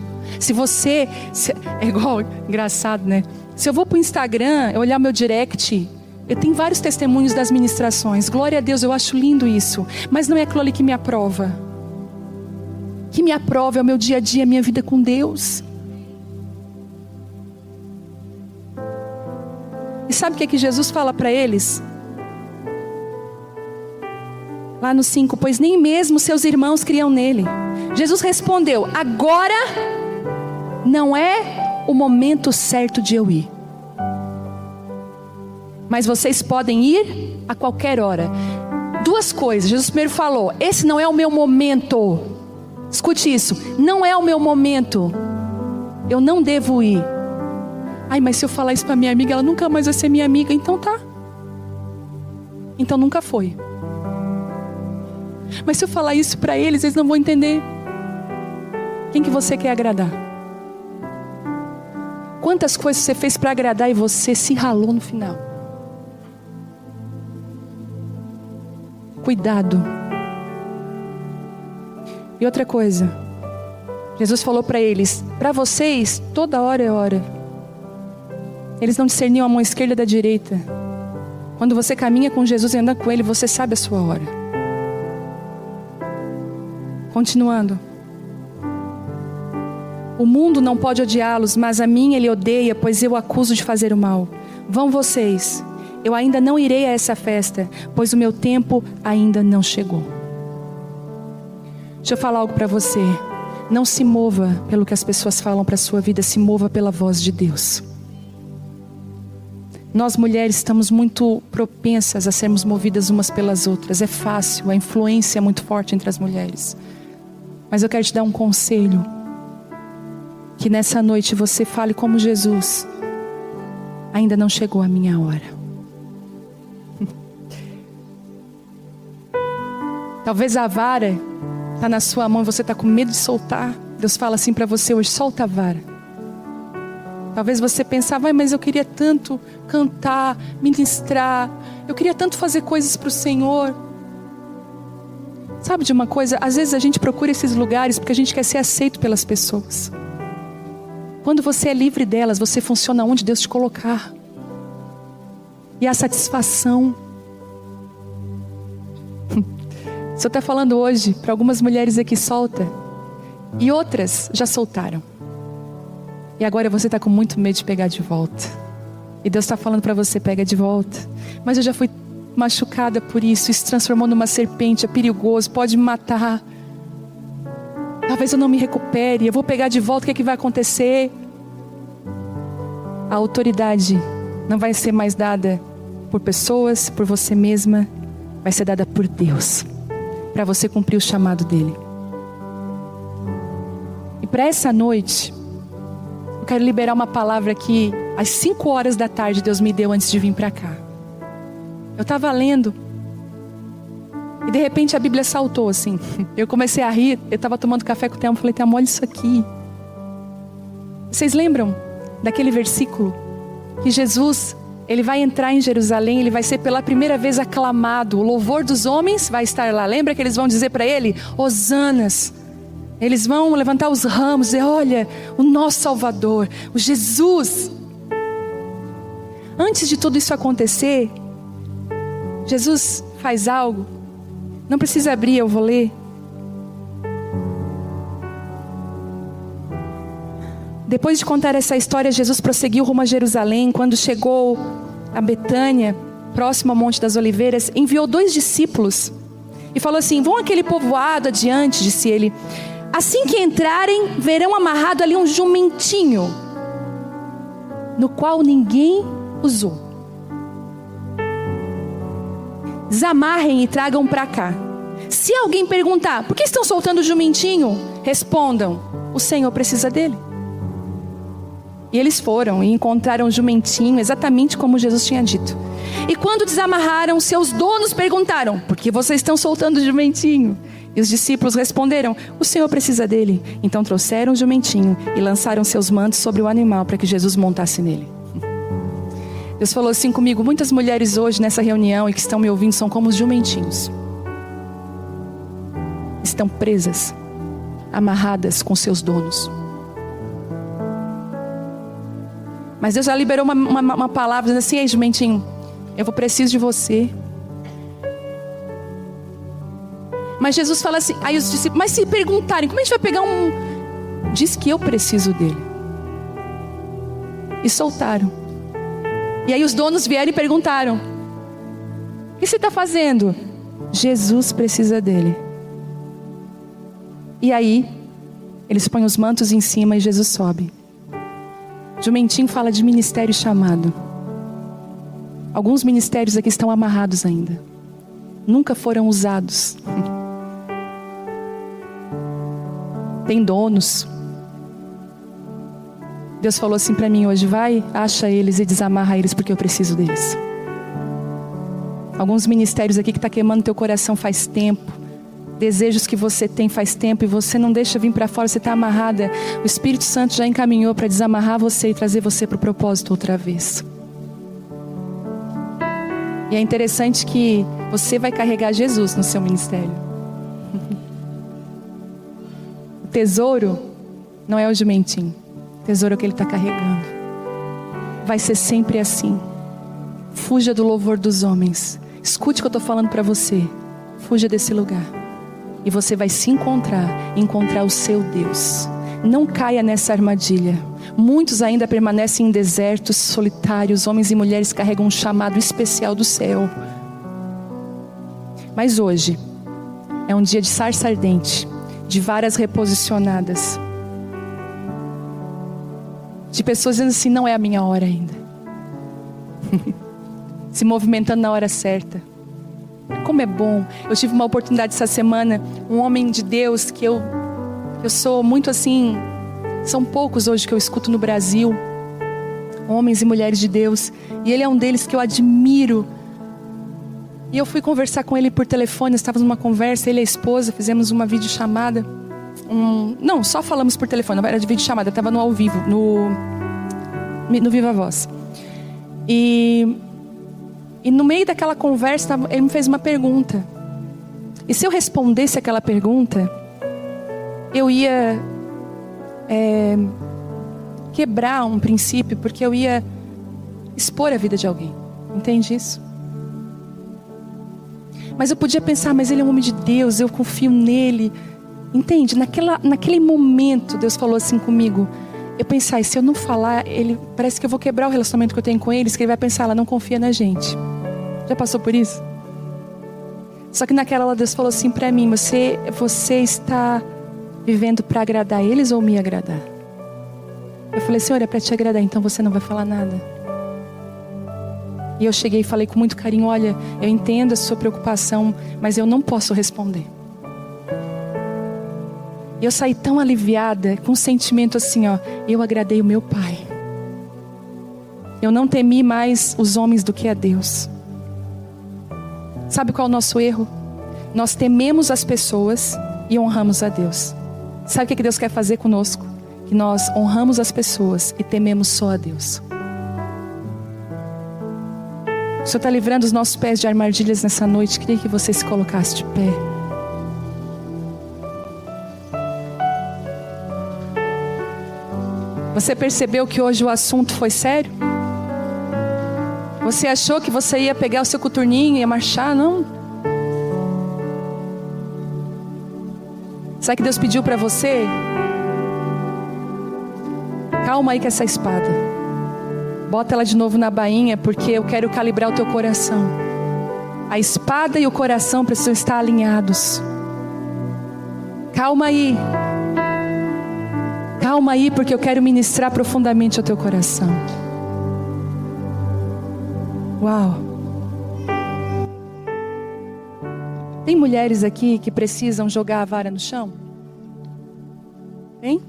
É igual, engraçado, né? Se eu vou para o Instagram, eu olhar meu direct, eu tenho vários testemunhos das ministrações. Glória a Deus, eu acho lindo isso. Mas não é aquilo ali que me aprova. O que me aprova é o meu dia a dia, a minha vida com Deus. E sabe o que é que Jesus fala para eles? Lá no 5, pois nem mesmo seus irmãos criam nele. Jesus respondeu, agora não é o momento certo de eu ir. Mas vocês podem ir a qualquer hora. 2 coisas, Jesus primeiro falou, esse não é o meu momento. Escute isso, não é o meu momento. Eu não devo ir. Mas se eu falar isso para minha amiga, ela nunca mais vai ser minha amiga. Então tá. Então nunca foi. Mas se eu falar isso para eles, eles não vão entender. Quem que você quer agradar? Quantas coisas você fez para agradar e você se ralou no final? Cuidado. E outra coisa, Jesus falou para eles: para vocês, toda hora é hora. Eles não discerniam a mão esquerda da direita. Quando você caminha com Jesus e anda com Ele, você sabe a sua hora. Continuando. O mundo não pode odiá-los, mas a mim ele odeia, pois eu o acuso de fazer o mal. Vão vocês. Eu ainda não irei a essa festa, pois o meu tempo ainda não chegou. Deixa eu falar algo para você. Não se mova pelo que as pessoas falam para a sua vida, se mova pela voz de Deus. Nós mulheres estamos muito propensas a sermos movidas umas pelas outras. É fácil, a influência é muito forte entre as mulheres. Mas eu quero te dar um conselho. Que nessa noite você fale como Jesus: ainda não chegou a minha hora. Talvez a vara está na sua mão e você está com medo de soltar. Deus fala assim para você hoje: solta a vara. Talvez você pensava: mas eu queria tanto cantar, ministrar, eu queria tanto fazer coisas para o Senhor. Sabe de uma coisa? Às vezes a gente procura esses lugares porque a gente quer ser aceito pelas pessoas. Quando você é livre delas, você funciona onde Deus te colocar. E a satisfação. O Senhor está falando hoje para algumas mulheres aqui: solta. E outras já soltaram. E agora você está com muito medo de pegar de volta. E Deus está falando para você: pega de volta. Mas eu já fui machucada por isso. Isso se transformou numa serpente, é perigoso, pode me matar. Talvez eu não me recupere, eu vou pegar de volta, o que é que vai acontecer? A autoridade não vai ser mais dada por pessoas, por você mesma. Vai ser dada por Deus, para você cumprir o chamado dEle. E para essa noite, eu quero liberar uma palavra que às 5 horas da tarde Deus me deu antes de vir para cá. Eu estava lendo e de repente a Bíblia saltou assim. Eu comecei a rir, eu estava tomando café com o Telmo, falei: Telmo, olha isso aqui. Vocês lembram daquele versículo que Jesus, ele vai entrar em Jerusalém, ele vai ser pela primeira vez aclamado, o louvor dos homens vai estar lá. Lembra que eles vão dizer para ele: Hosanas. Eles vão levantar os ramos e dizer: olha, o nosso Salvador, o Jesus. Antes de tudo isso acontecer, Jesus faz algo. Não precisa abrir, eu vou ler. Depois de contar essa história, Jesus prosseguiu rumo a Jerusalém. Quando chegou a Betânia, próximo ao Monte das Oliveiras, enviou 2 discípulos e falou assim: vão àquele povoado adiante, disse ele. Assim que entrarem, verão amarrado ali um jumentinho, no qual ninguém usou. Desamarrem e tragam para cá. Se alguém perguntar: por que estão soltando o jumentinho? Respondam: o Senhor precisa dele. E eles foram e encontraram o jumentinho exatamente como Jesus tinha dito. E quando desamarraram, seus donos perguntaram: por que vocês estão soltando o jumentinho? E os discípulos responderam: o Senhor precisa dele. Então trouxeram o jumentinho e lançaram seus mantos sobre o animal para que Jesus montasse nele. Deus falou assim comigo: muitas mulheres hoje nessa reunião e que estão me ouvindo são como os jumentinhos. Estão presas, amarradas com seus donos. Mas Deus já liberou uma palavra dizendo assim: ei, jumentinho, eu preciso de você. Mas Jesus fala assim, aí os discípulos: mas se perguntarem, como a gente vai pegar um... Diz que eu preciso dele. E soltaram. E aí os donos vieram e perguntaram: o que você está fazendo? Jesus precisa dele. E aí eles põem os mantos em cima e Jesus sobe. Jumentinho fala de ministério chamado. Alguns ministérios aqui estão amarrados ainda. Nunca foram usados. Tem donos. Deus falou assim para mim hoje: vai, acha eles e desamarra eles, porque eu preciso deles. Alguns ministérios aqui que está queimando teu coração faz tempo. desejos que você tem faz tempo e você não deixa vir para fora, você está amarrada. O Espírito Santo já encaminhou para desamarrar você e trazer você para o propósito outra vez. E é interessante que você vai carregar Jesus no seu ministério. O tesouro não é o jumentinho. O tesouro é o que ele está carregando. Vai ser sempre assim. Fuja do louvor dos homens. Escute o que eu estou falando para você. Fuja desse lugar. E você vai se encontrar o seu Deus. Não caia nessa armadilha. Muitos ainda permanecem em desertos solitários. Homens e mulheres carregam um chamado especial do céu. Mas hoje é um dia de sarça ardente, de varas reposicionadas, de pessoas dizendo assim: não é a minha hora ainda. Se movimentando na hora certa. Como é bom. Eu tive uma oportunidade essa semana. Um homem de Deus que eu sou muito assim. São poucos hoje que eu escuto no Brasil. Homens e mulheres de Deus. E ele é um deles que eu admiro. E eu fui conversar com ele por telefone. Estávamos numa conversa, ele e a esposa. Fizemos uma videochamada. Não, só falamos por telefone. Não era de videochamada, estava no ao vivo. No Viva Voz. E no meio daquela conversa, ele me fez uma pergunta. E se eu respondesse aquela pergunta, eu ia quebrar um princípio, porque eu ia expor a vida de alguém. Entende isso? Mas eu podia pensar, mas ele é um homem de Deus, eu confio nele. Entende? Naquele momento, Deus falou assim comigo. Eu pensei, se eu não falar, parece que eu vou quebrar o relacionamento que eu tenho com eles, que ele vai pensar, ela não confia na gente. Já passou por isso? Só que naquela hora Deus falou assim pra mim: você está vivendo para agradar eles ou me agradar? Eu falei: Senhor, é para te agradar, então você não vai falar nada. E eu cheguei e falei com muito carinho: olha, eu entendo a sua preocupação, mas eu não posso responder. E eu saí tão aliviada, com um sentimento assim, ó: eu agradei o meu Pai. Eu não temi mais os homens do que a Deus. Sabe qual é o nosso erro? Nós tememos as pessoas e honramos a Deus. Sabe o que Deus quer fazer conosco? Que nós honramos as pessoas e tememos só a Deus. O Senhor está livrando os nossos pés de armadilhas nessa noite. Queria que você se colocasse de pé. Você percebeu que hoje o assunto foi sério? Você achou que você ia pegar o seu coturninho e ia marchar? Não. Sabe o que Deus pediu para você? Calma aí com essa espada. Bota ela de novo na bainha, porque eu quero calibrar o teu coração. A espada e o coração precisam estar alinhados. Calma aí. Calma aí, porque eu quero ministrar profundamente ao teu coração. Uau. Tem mulheres aqui que precisam jogar a vara no chão? Tem?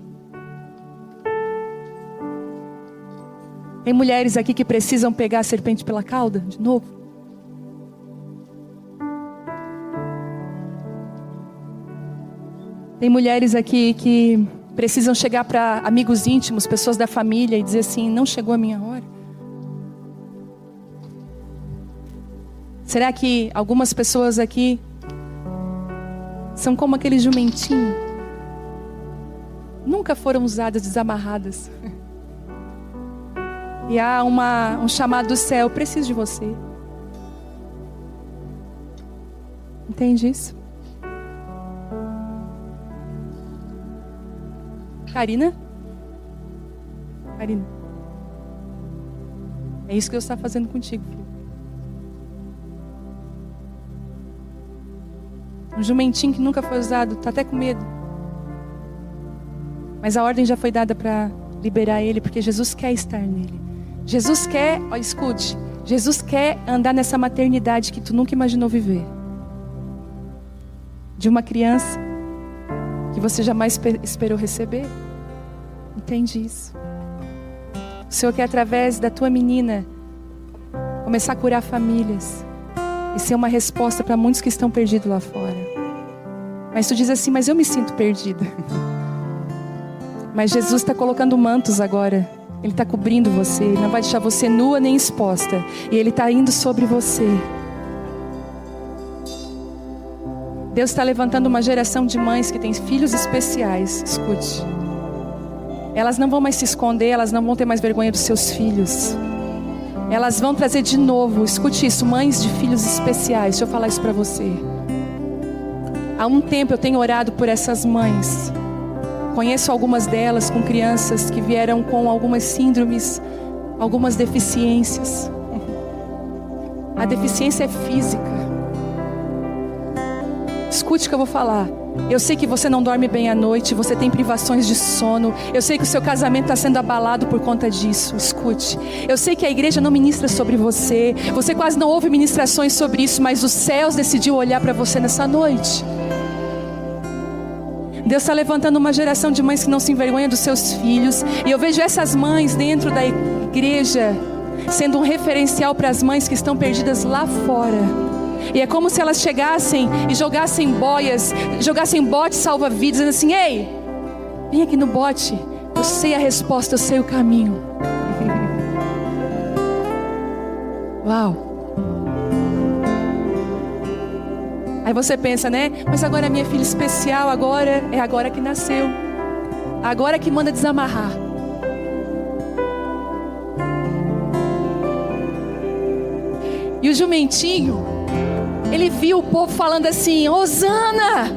Tem mulheres aqui que precisam pegar a serpente pela cauda de novo? Tem mulheres aqui que precisam chegar para amigos íntimos, pessoas da família, e dizer assim: não chegou a minha hora? Será que algumas pessoas aqui são como aquele jumentinho? Nunca foram usadas, desamarradas. E há um chamado do céu: preciso de você. Entende isso? Karina? É isso que Deus está fazendo contigo, filho. Um jumentinho que nunca foi usado, está até com medo. Mas a ordem já foi dada para liberar ele, porque Jesus quer estar nele. Jesus quer, ó, escute, Jesus quer andar nessa maternidade que tu nunca imaginou viver. De uma criança que você jamais esperou receber. Entende isso? O Senhor quer, através da tua menina, começar a curar famílias e ser uma resposta para muitos que estão perdidos lá fora. Mas tu diz assim, mas eu me sinto perdida. Mas Jesus está colocando mantos agora. Ele está cobrindo você. Ele não vai deixar você nua nem exposta. E Ele está indo sobre você. Deus está levantando uma geração de mães que têm filhos especiais. Escute. Elas não vão mais se esconder. Elas não vão ter mais vergonha dos seus filhos. Elas vão trazer de novo. Escute isso. Mães de filhos especiais. Deixa eu falar isso para você. Há um tempo eu tenho orado por essas mães. Conheço algumas delas com crianças que vieram com algumas síndromes, algumas deficiências. A deficiência é física. Escute o que eu vou falar. Eu sei que você não dorme bem à noite, você tem privações de sono. Eu sei que o seu casamento está sendo abalado por conta disso. Escute. Eu sei que a igreja não ministra sobre você. Você quase não ouve ministrações sobre isso, mas os céus decidiu olhar para você nessa noite. Deus está levantando uma geração de mães que não se envergonham dos seus filhos. E eu vejo essas mães dentro da igreja sendo um referencial para as mães que estão perdidas lá fora. E é como se elas chegassem e jogassem boias, jogassem bote salva-vidas, dizendo assim: ei, vem aqui no bote, eu sei a resposta, eu sei o caminho. Uau. Aí você pensa, né? Mas agora a minha filha especial, agora que nasceu. Agora que manda desamarrar. E o jumentinho, ele viu o povo falando assim: Hosana!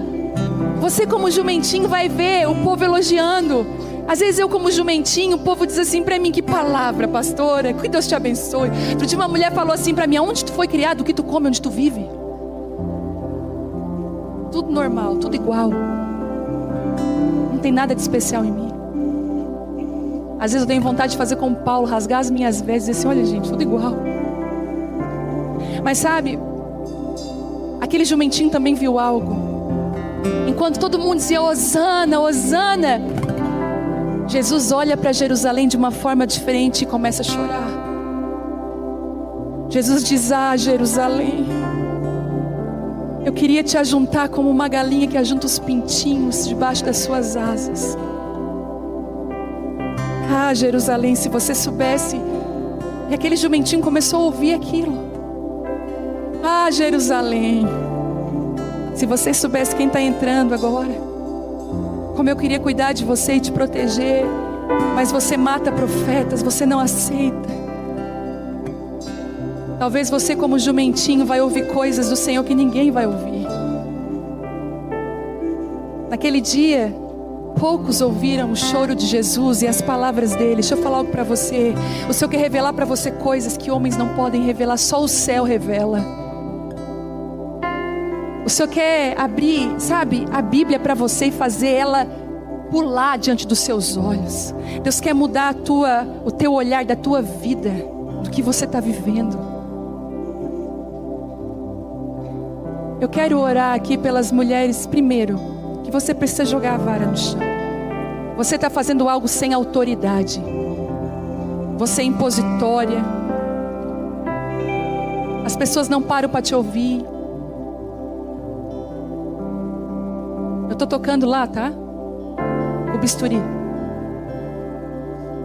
Você como jumentinho vai ver o povo elogiando. Às vezes eu como jumentinho, o povo diz assim pra mim: que palavra, pastora, que Deus te abençoe. Outro dia uma mulher falou assim pra mim: aonde tu foi criado, o que tu come, onde tu vive? Tudo normal, tudo igual. Não tem nada de especial em mim. Às vezes eu tenho vontade de fazer como Paulo, rasgar as minhas vestes e dizer assim: olha gente, tudo igual. Mas sabe, aquele jumentinho também viu algo. Enquanto todo mundo dizia Hosana, Hosana, Jesus olha para Jerusalém de uma forma diferente e começa a chorar. Jesus diz: ah, Jerusalém, eu queria te ajuntar como uma galinha que ajunta os pintinhos debaixo das suas asas. Ah, Jerusalém, se você soubesse. E aquele jumentinho começou a ouvir aquilo. Ah, Jerusalém, se você soubesse quem está entrando agora, como eu queria cuidar de você e te proteger, mas você mata profetas, você não aceita. Talvez você como jumentinho vai ouvir coisas do Senhor que ninguém vai ouvir. Naquele dia, poucos ouviram o choro de Jesus e as palavras dele. Deixa eu falar algo para você. O Senhor quer revelar para você coisas que homens não podem revelar, só o céu revela. O Senhor quer abrir, sabe, a Bíblia para você e fazer ela pular diante dos seus olhos. Deus quer mudar o teu olhar da tua vida, do que você está vivendo. Eu quero orar aqui pelas mulheres. Primeiro, que você precisa jogar a vara no chão. Você está fazendo algo sem autoridade. Você é impositória. As pessoas não param para te ouvir. Eu estou tocando lá, tá? O bisturi.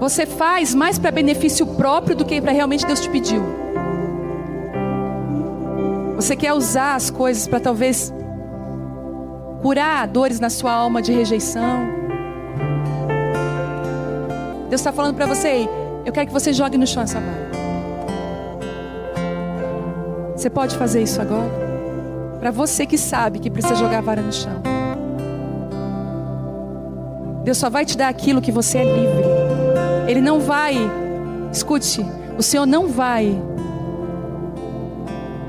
Você faz mais para benefício próprio do que para realmente Deus te pediu. Você quer usar as coisas para talvez curar dores na sua alma de rejeição. Deus está falando para você: eu quero que você jogue no chão essa vara. Você pode fazer isso agora? Para você que sabe que precisa jogar a vara no chão. Deus só vai te dar aquilo que você é livre. Ele não vai, escute, o Senhor não vai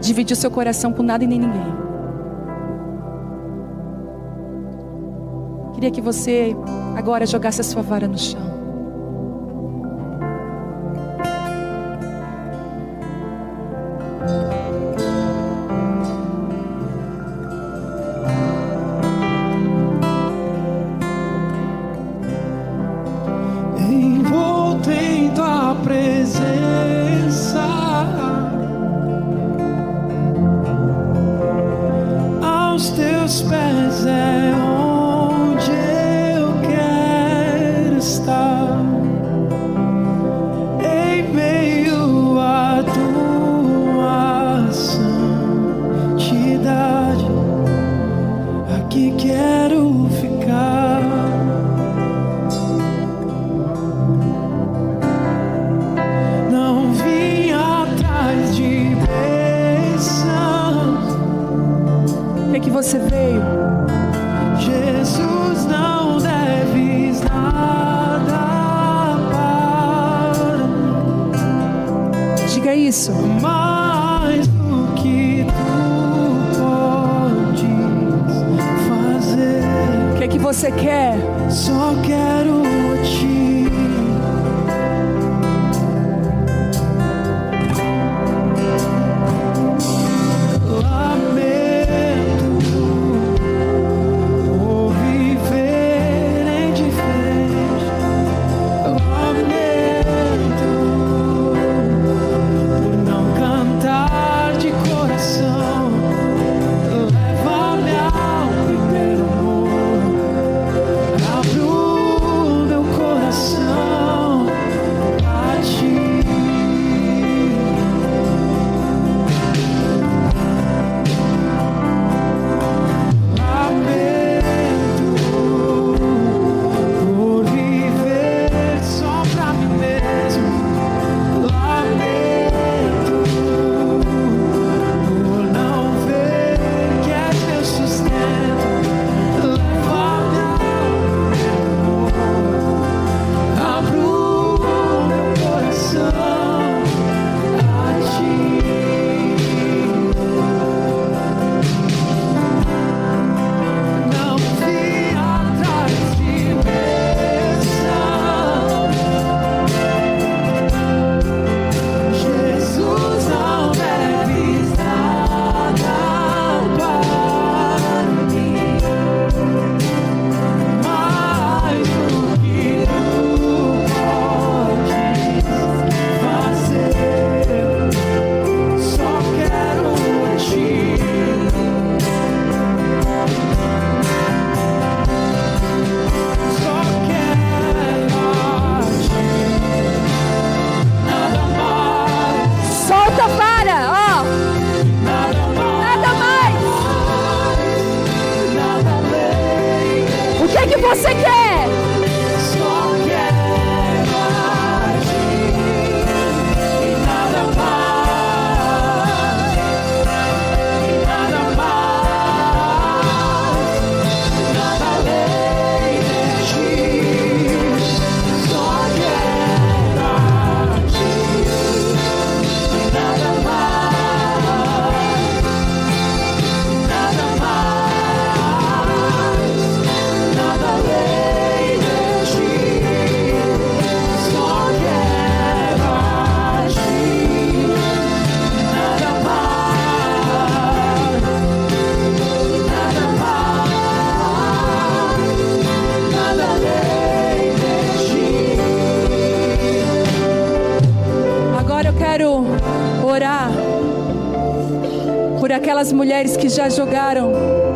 dividir o seu coração com nada e nem ninguém. Queria que você agora jogasse a sua vara no chão. Envolto em tua presença, aos seus pés é onde eu quero estar. Em meio à tua santidade, aqui quero ficar. Não vim atrás de bênçãos. O que você veio? Jesus, não deves nada para mim. Diga isso. Mais do que tu podes fazer. O que você quer? Só quero te você quer? Só quero agir e nada mais, nada além de ti. Só quero agir e nada mais, nada além de ti. Só quero agir, nada mais, nada além de ti. Agora eu quero orar por aquelas mulheres que já jogaram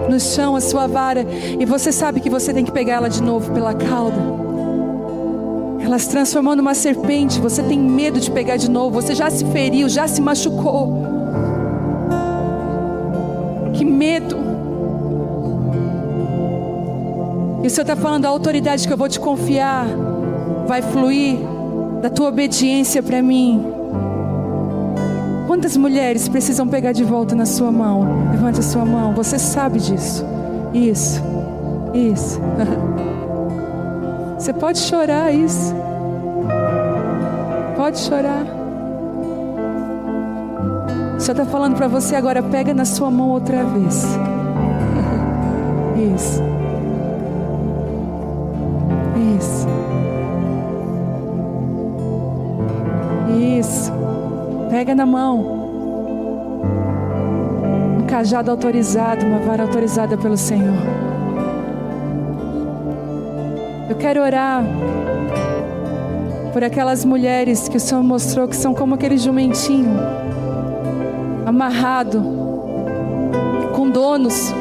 no chão a sua vara e você sabe que você tem que pegar ela de novo pela cauda. Ela se transformou numa serpente, você tem medo de pegar de novo, você já se feriu, já se machucou. Que medo! E o Senhor está falando, a autoridade que eu vou te confiar vai fluir da tua obediência para mim. Quantas mulheres precisam pegar de volta na sua mão? Levante a sua mão, você sabe disso. Isso. Você pode chorar isso. Pode chorar. O Senhor está falando para você agora, pega na sua mão outra vez. Isso. Pega na mão. Um cajado autorizado, uma vara autorizada pelo Senhor. Eu quero orar por aquelas mulheres que o Senhor mostrou que são como aquele jumentinho amarrado, com donos,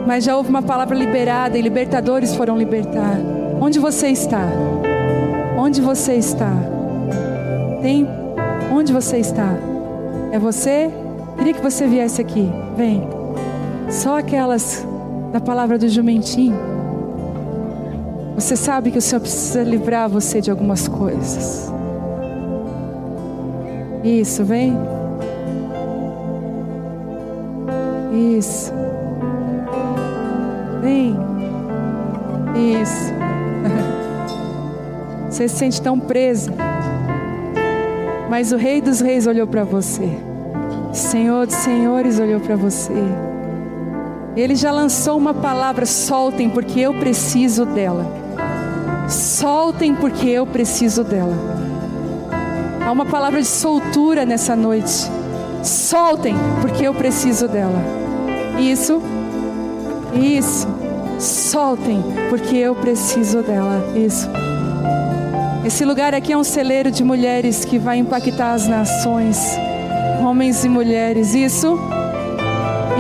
Mas já houve uma palavra liberada e libertadores foram libertar. Onde você está? Onde você está? Onde você está? É você? Queria que você viesse aqui. Vem. Só aquelas da palavra do jumentinho. Você sabe que o Senhor precisa livrar você de algumas coisas. Isso, vem. Isso. Vem. Isso. Você se sente tão presa. Mas o Rei dos Reis olhou para você. O Senhor dos Senhores olhou para você. Ele já lançou uma palavra: soltem porque eu preciso dela. Soltem porque eu preciso dela. Há uma palavra de soltura nessa noite. Soltem porque eu preciso dela. Isso. Isso. Soltem porque eu preciso dela. Isso. Esse lugar aqui é um celeiro de mulheres que vai impactar as nações. Homens e mulheres. Isso.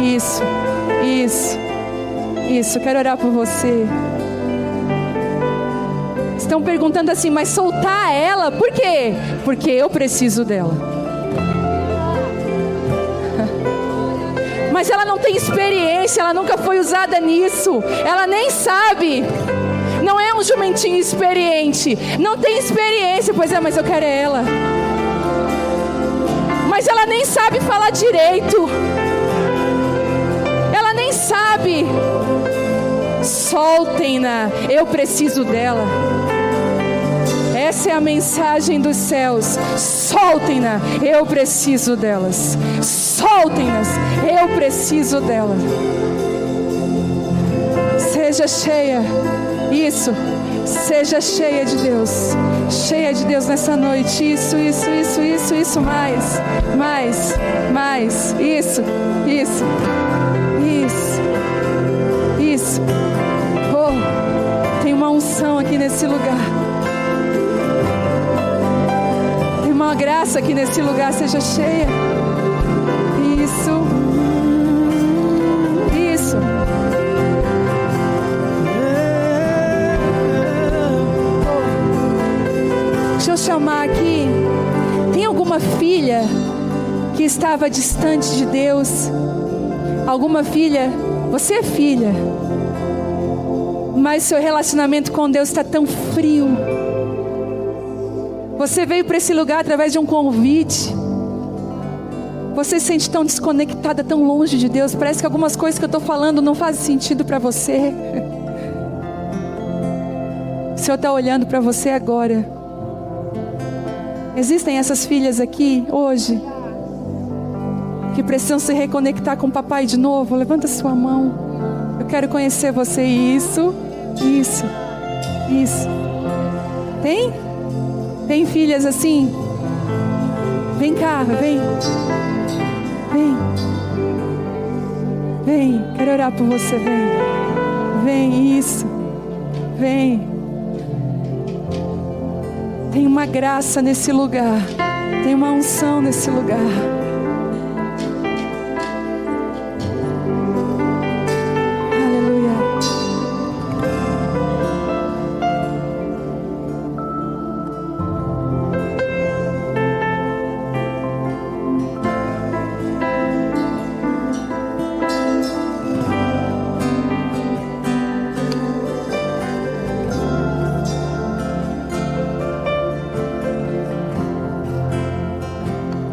Isso. Isso. Isso. Quero orar por você. Estão perguntando assim: mas soltar ela? Por quê? Porque eu preciso dela. Mas ela não tem experiência, ela nunca foi usada nisso. Ela nem sabe. Não é um jumentinho experiente. Não tem experiência. Pois é, mas eu quero ela. Mas ela nem sabe falar direito. Ela nem sabe. Soltem-na. Eu preciso dela. Essa é a mensagem dos céus. Soltem-na. Eu preciso delas. Soltem-nas. Eu preciso delas. Seja cheia. Isso. Seja cheia de Deus. Cheia de Deus nessa noite. Isso. Mais. Isso. Oh, tem uma unção aqui nesse lugar. Tem uma graça aqui nesse lugar. Seja cheia. Isso. Deixa eu chamar aqui. Tem alguma filha que estava distante de Deus? Alguma filha? Você é filha, mas seu relacionamento com Deus está tão frio. Você veio para esse lugar através de um convite. Você se sente tão desconectada, tão longe de Deus. Parece que algumas coisas que eu estou falando não fazem sentido para você. O Senhor está olhando para você agora. Existem essas filhas aqui hoje que precisam se reconectar com o papai de novo. Levanta sua mão. Eu quero conhecer você. Isso. Tem filhas assim? Vem cá, vem. Quero orar por você. Vem. Isso. Vem. Tem uma graça nesse lugar. Tem uma unção nesse lugar. Aleluia.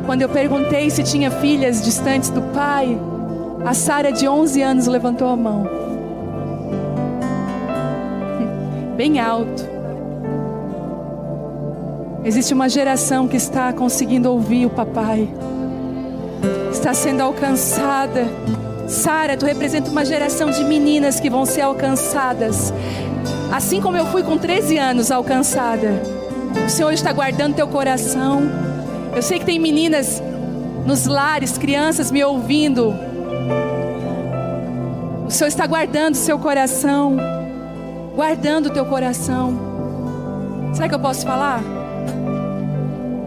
Quando eu perguntei se tinha filhas distantes do pai, a Sara de 11 anos levantou a mão. Bem alto. Existe uma geração que está conseguindo ouvir o papai. Está sendo alcançada. Sara, tu representa uma geração de meninas que vão ser alcançadas. Assim como eu fui com 13 anos alcançada. O Senhor está guardando teu coração. Eu sei que tem meninas nos lares, crianças me ouvindo. O Senhor está guardando o seu coração. Guardando o teu coração. Será que eu posso falar?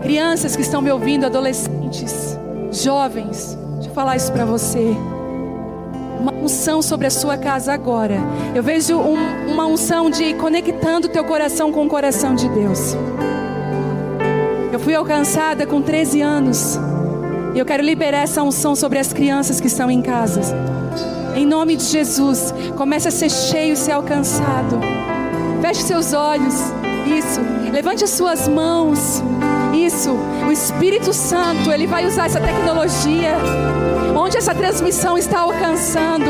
Crianças que estão me ouvindo, adolescentes, jovens. Deixa eu falar isso para você. uma unção sobre a sua casa agora. Eu vejo uma unção de conectando teu coração com o coração de Deus. Eu fui alcançada com 13 anos. E eu quero liberar essa unção sobre as crianças que estão em casa. Em nome de Jesus, comece a ser cheio e ser alcançado. Feche seus olhos. Isso. Levante as suas mãos. Isso. O Espírito Santo, Ele vai usar essa tecnologia. Onde essa transmissão está alcançando.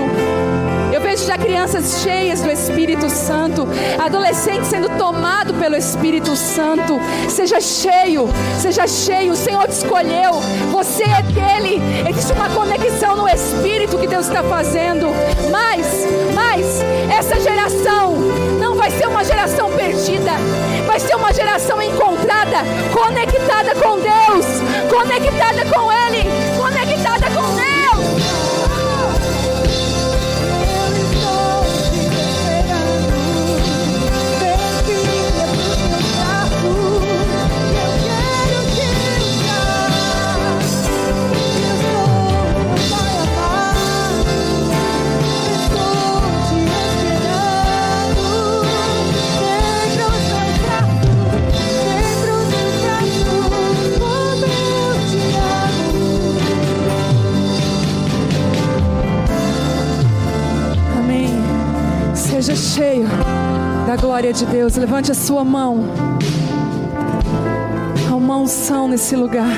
Eu vejo já crianças cheias do Espírito Santo. Adolescentes sendo tomados pelo Espírito Santo. Seja cheio. Seja cheio. O Senhor te escolheu. Você é dele. Existe uma conexão no Espírito que Deus está fazendo. Mas essa geração não vai ser uma geração perdida. Vai ser uma geração encontrada, conectada com Deus, conectada com Ele, conectada com Deus. Seja cheio da glória de Deus. Levante a sua mão. Há uma unção nesse lugar.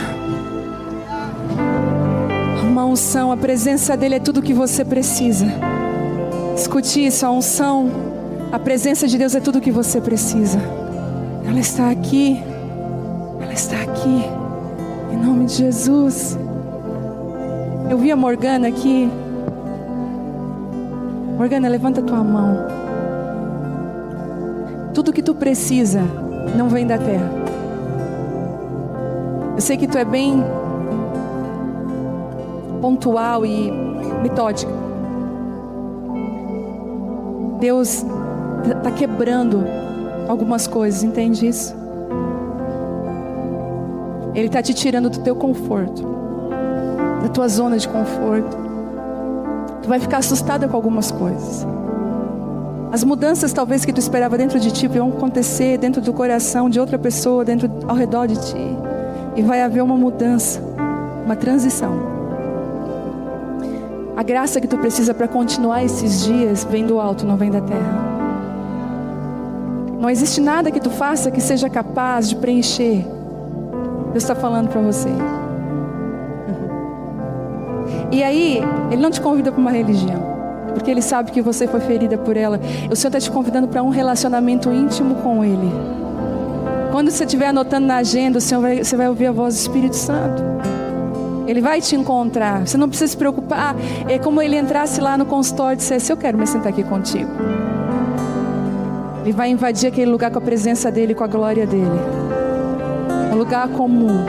Há uma unção. A presença dele é tudo o que você precisa. Escute isso. A unção, a presença de Deus é tudo o que você precisa. Ela está aqui. Ela está aqui. Em nome de Jesus. Eu vi a Morgana aqui. Morgana, levanta tua mão. Tudo que tu precisa não vem da terra. Eu sei que tu é bem pontual e metódica. Deus está quebrando algumas coisas, entende isso? Ele está te tirando do teu conforto, da tua zona de conforto. Tu vai ficar assustada com algumas coisas. As mudanças talvez que tu esperava dentro de ti vão acontecer dentro do coração de outra pessoa, ao redor de ti. E vai haver uma mudança, uma transição. A graça que tu precisa para continuar esses dias vem do alto, não vem da terra. Não existe nada que tu faça que seja capaz de preencher. Deus está falando para você. E aí, Ele não te convida para uma religião, porque Ele sabe que você foi ferida por ela. O Senhor está te convidando para um relacionamento íntimo com Ele. Quando você estiver anotando na agenda, você vai ouvir a voz do Espírito Santo. Ele vai te encontrar. Você não precisa se preocupar. É como Ele entrasse lá no consultório e dissesse: eu quero me sentar aqui contigo. Ele vai invadir aquele lugar com a presença dEle, com a glória dEle. Um lugar comum,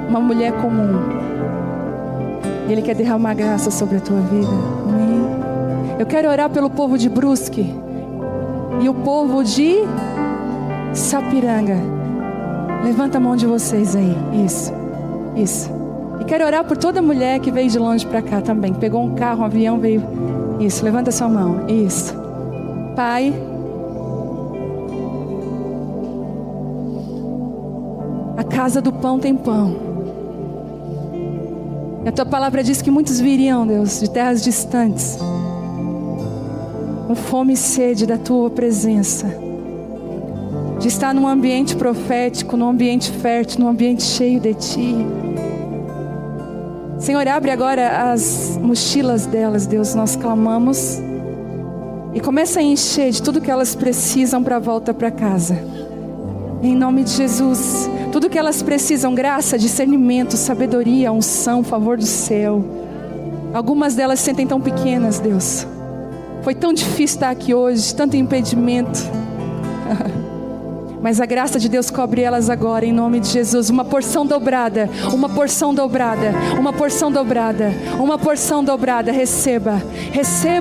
uma mulher comum. Ele quer derramar graça sobre a tua vida. Amém. Eu quero orar pelo povo de Brusque e o povo de Sapiranga. Levanta a mão de vocês aí. Isso. E quero orar por toda mulher que veio de longe para cá também. Pegou um carro, um avião, veio. Isso. Levanta a sua mão. Isso. Pai, a casa do pão tem pão. A tua palavra diz que muitos viriam, Deus, de terras distantes, com fome e sede da tua presença, de estar num ambiente profético, num ambiente fértil, num ambiente cheio de ti. Senhor, abre agora as mochilas delas, Deus, nós clamamos, e começa a encher de tudo que elas precisam para a volta para casa. Em nome de Jesus. Tudo que elas precisam: graça, discernimento, sabedoria, unção, favor do céu. Algumas delas se sentem tão pequenas, Deus. Foi tão difícil estar aqui hoje, tanto impedimento. Mas a graça de Deus cobre elas agora, em nome de Jesus. Uma porção dobrada, uma porção dobrada, uma porção dobrada, uma porção dobrada. Receba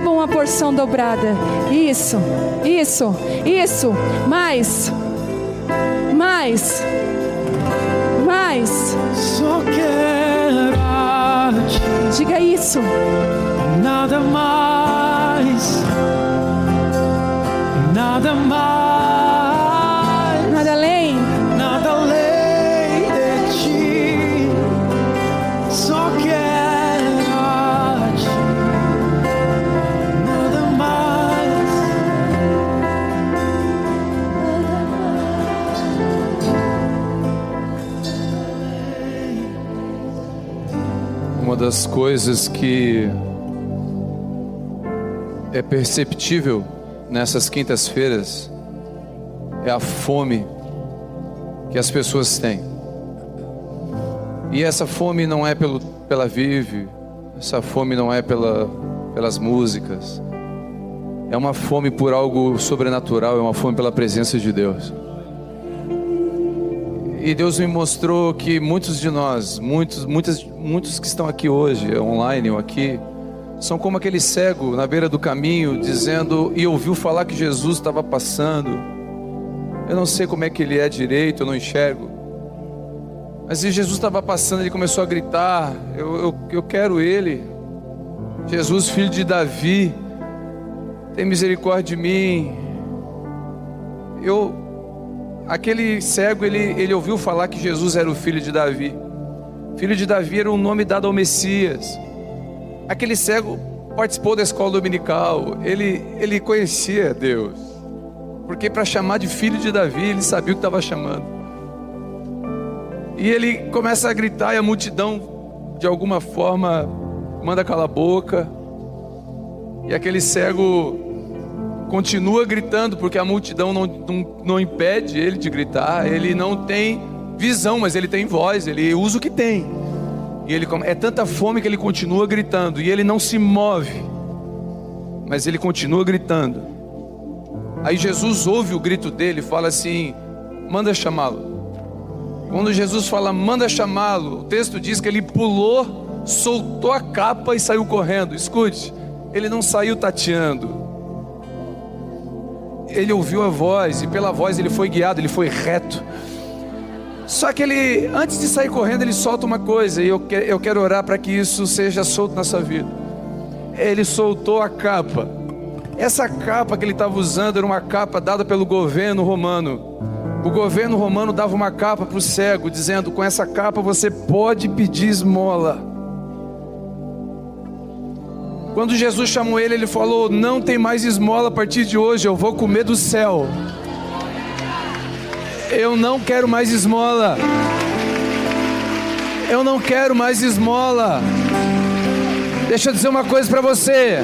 uma porção dobrada. Isso. Mais. Só quero a ti. Diga isso. nada mais, nada mais, nada além. nada além de ti, só quero a ti, nada mais, Uma das coisas que é perceptível nessas quintas-feiras é a fome que as pessoas têm. E essa fome não é pela Vive, essa fome não é pelas músicas. É uma fome por algo sobrenatural, é uma fome pela presença de Deus. E Deus me mostrou que muitos de nós, muitos que estão aqui hoje, online ou aqui, são como aquele cego na beira do caminho, dizendo, e ouviu falar que Jesus estava passando. Eu não sei como é que ele é direito, eu não enxergo. Mas se Jesus estava passando, ele começou a gritar, eu quero ele. Jesus, filho de Davi, tem misericórdia de mim. Aquele cego, ele ouviu falar que Jesus era o filho de Davi. Filho de Davi era um nome dado ao Messias. Aquele cego participou da escola dominical, ele conhecia Deus, porque para chamar de filho de Davi, ele sabia o que estava chamando. E ele começa a gritar e a multidão, de alguma forma, manda calar a boca. E aquele cego continua gritando, porque a multidão não impede ele de gritar. Ele não tem visão, mas ele tem voz, ele usa o que tem. E é tanta fome que ele continua gritando. E ele não se move, mas ele continua gritando. Aí Jesus ouve o grito dele e fala assim, manda chamá-lo. Quando Jesus fala, manda chamá-lo, o texto diz que ele pulou, soltou a capa e saiu correndo. Escute, ele não saiu tateando. Ele ouviu a voz, e pela voz ele foi guiado, ele foi reto. Só que ele, antes de sair correndo, ele solta uma coisa, e eu quero orar para que isso seja solto na sua vida. Ele soltou a capa. Essa capa que ele estava usando era uma capa dada pelo governo romano. O governo romano dava uma capa para o cego, dizendo, com essa capa você pode pedir esmola. Quando Jesus chamou ele, ele falou, não tem mais esmola a partir de hoje, eu vou comer do céu. Eu não quero mais esmola. Eu não quero mais esmola. Deixa eu dizer uma coisa para você.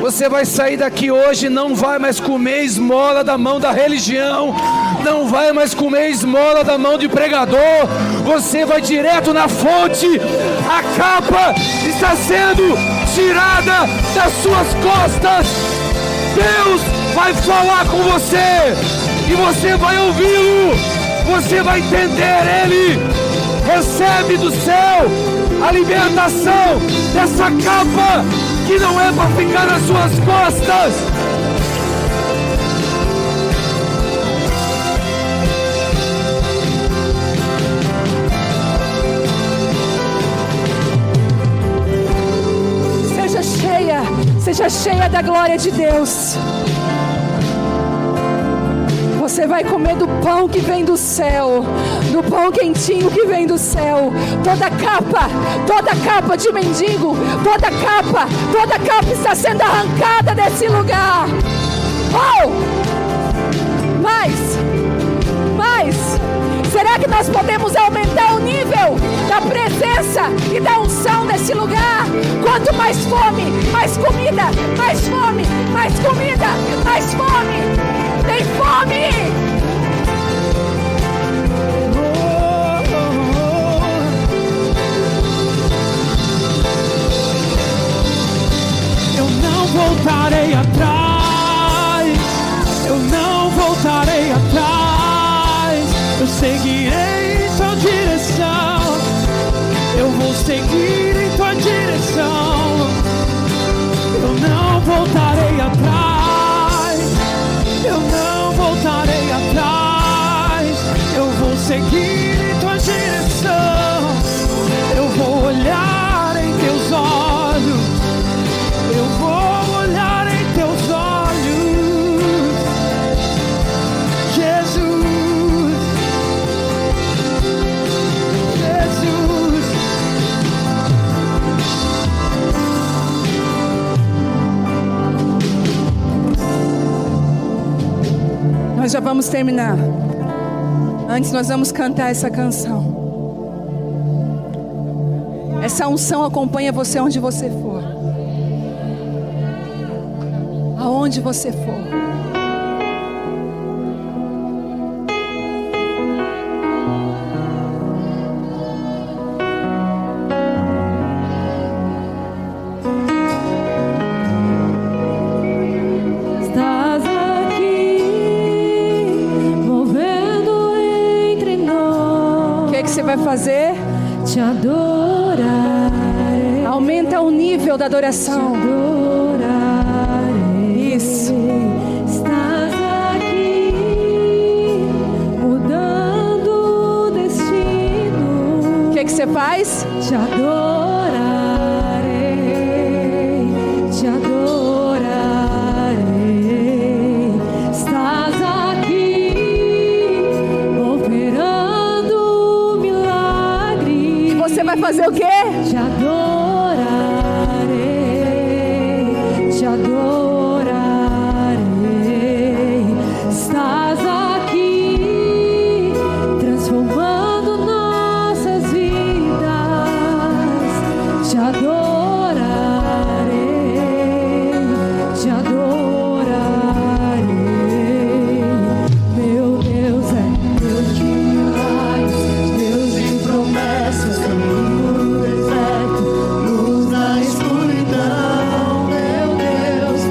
Você vai sair daqui hoje e não vai mais comer esmola da mão da religião. Não vai mais comer esmola da mão de pregador. Você vai direto na fonte. A capa está sendo tirada das suas costas. Deus vai falar com você. E você vai ouvi-lo, você vai entender ele. Recebe do céu a libertação dessa capa que não é para ficar nas suas costas. Seja cheia da glória de Deus. Você vai comer do pão que vem do céu, do pão quentinho que vem do céu. Toda capa de mendigo, toda capa está sendo arrancada desse lugar. Oh! Mais, será que nós podemos aumentar o nível da presença e da unção desse lugar? Quanto mais fome, mais comida, mais fome, mais comida, mais fome. Tem fome! eu não voltarei atrás, eu não voltarei atrás, eu seguirei em tua direção, eu vou seguir em tua direção, eu não voltarei atrás, eu não voltarei atrás, eu vou seguir em tua direção, eu vou olhar em teus olhos, Nós já vamos terminar. Antes nós vamos cantar essa canção. Essa unção acompanha você onde você for. Aonde você for. Estás aqui, movendo entre nós. O que você vai fazer? Te adorarei. Aumenta o nível da adoração. Isso. Estás aqui, mudando o destino. O que você faz? Te adorarei, te adorarei. Estás aqui, operando milagres. E você vai fazer o quê? Te adorarei, te adorarei. Estás aqui, transformando nossas vidas. Te adorarei, te adorarei. Meu Deus é Deus de milagres, Deus de promessas, caminho no deserto, luz na escuridão. Meu Deus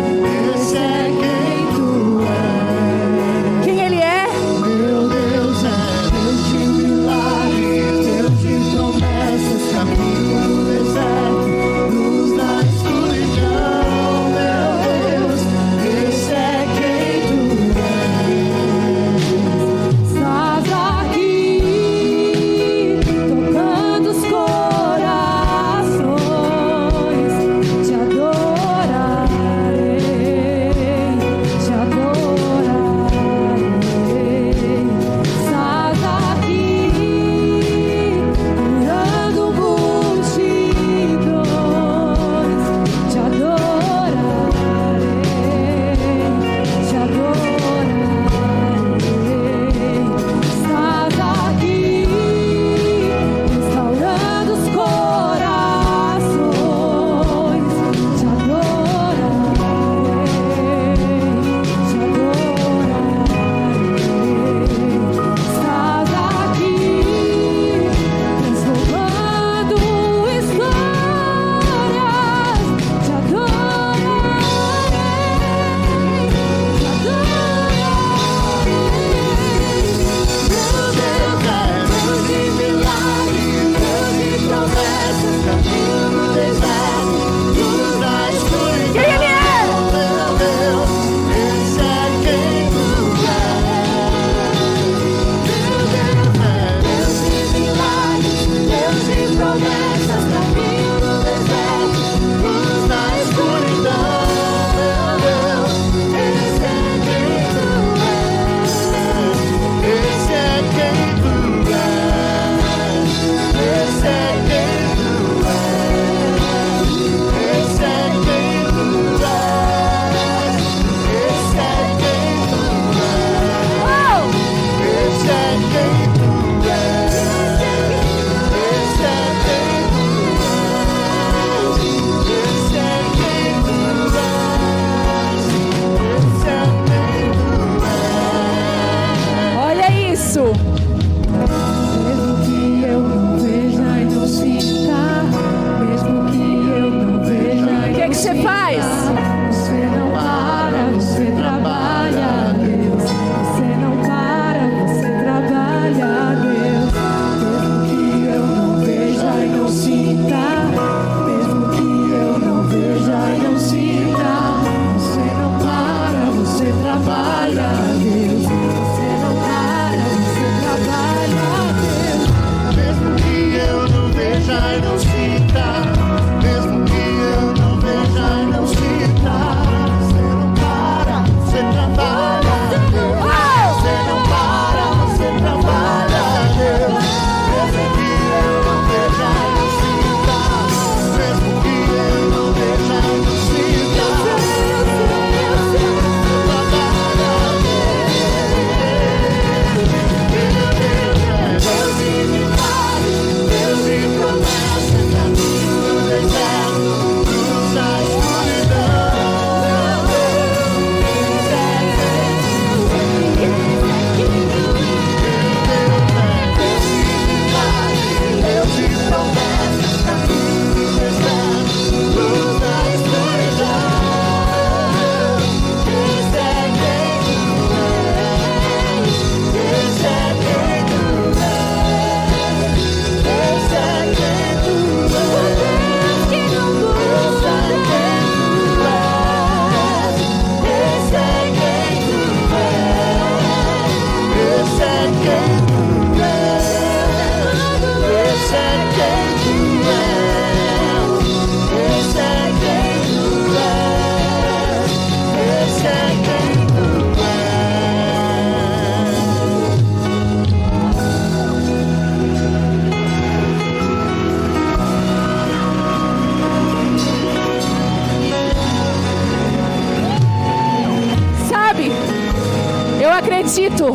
acredito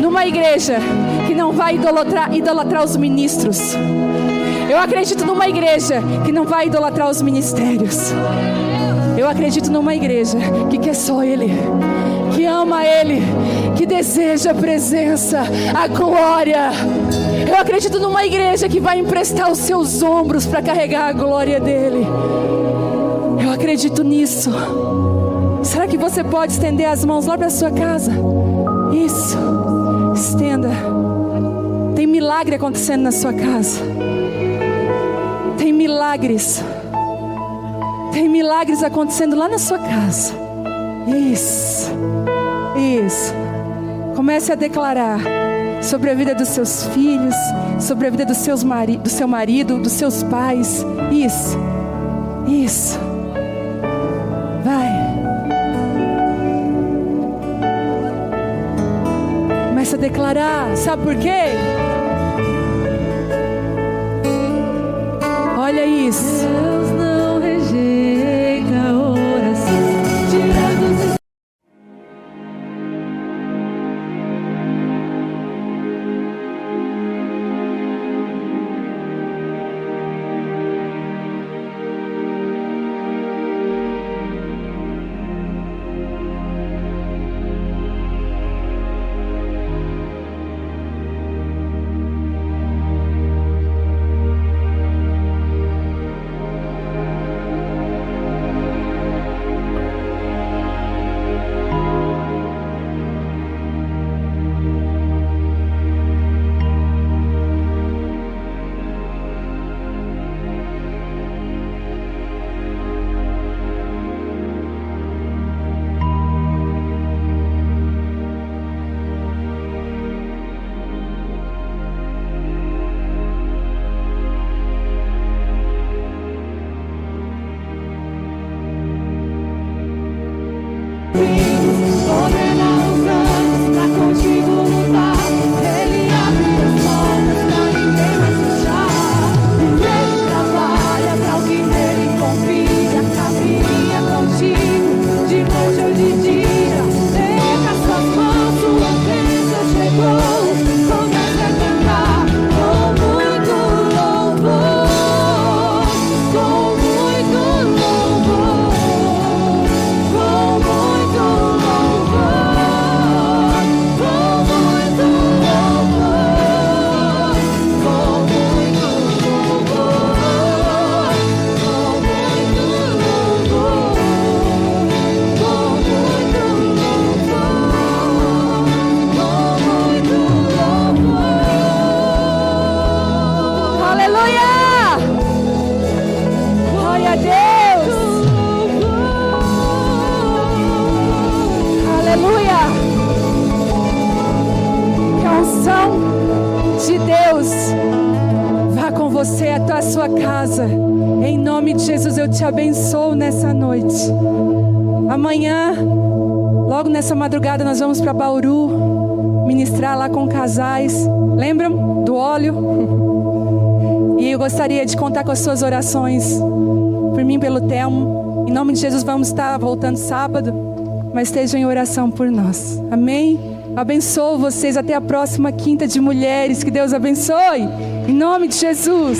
numa igreja que não vai idolatrar os ministros. Eu acredito numa igreja que não vai idolatrar os ministérios. Eu acredito numa igreja que quer só Ele, que ama Ele, que deseja a presença, a glória. Eu acredito numa igreja que vai emprestar os seus ombros para carregar a glória dEle. Eu acredito nisso. Será que você pode estender as mãos lá para a sua casa? Isso, estenda. Tem milagre acontecendo na sua casa. Tem milagres. Tem milagres acontecendo lá na sua casa. Isso. Comece a declarar sobre a vida dos seus filhos, sobre a vida do seu marido, dos seus pais. Isso. Vai. Comece a declarar. Sabe por quê? Olha isso. Deus não rejeita a oração, tirando você até a sua casa. Em nome de Jesus, eu te abençoo nessa noite. Amanhã, logo nessa madrugada, nós vamos para Bauru ministrar lá com casais. Lembram do óleo? E eu gostaria de contar com as suas orações por mim, pelo Telmo. Em nome de Jesus, vamos estar voltando sábado, mas estejam em oração por nós. Amém? Abençoo vocês até a próxima quinta de mulheres. Que Deus abençoe. Em nome de Jesus.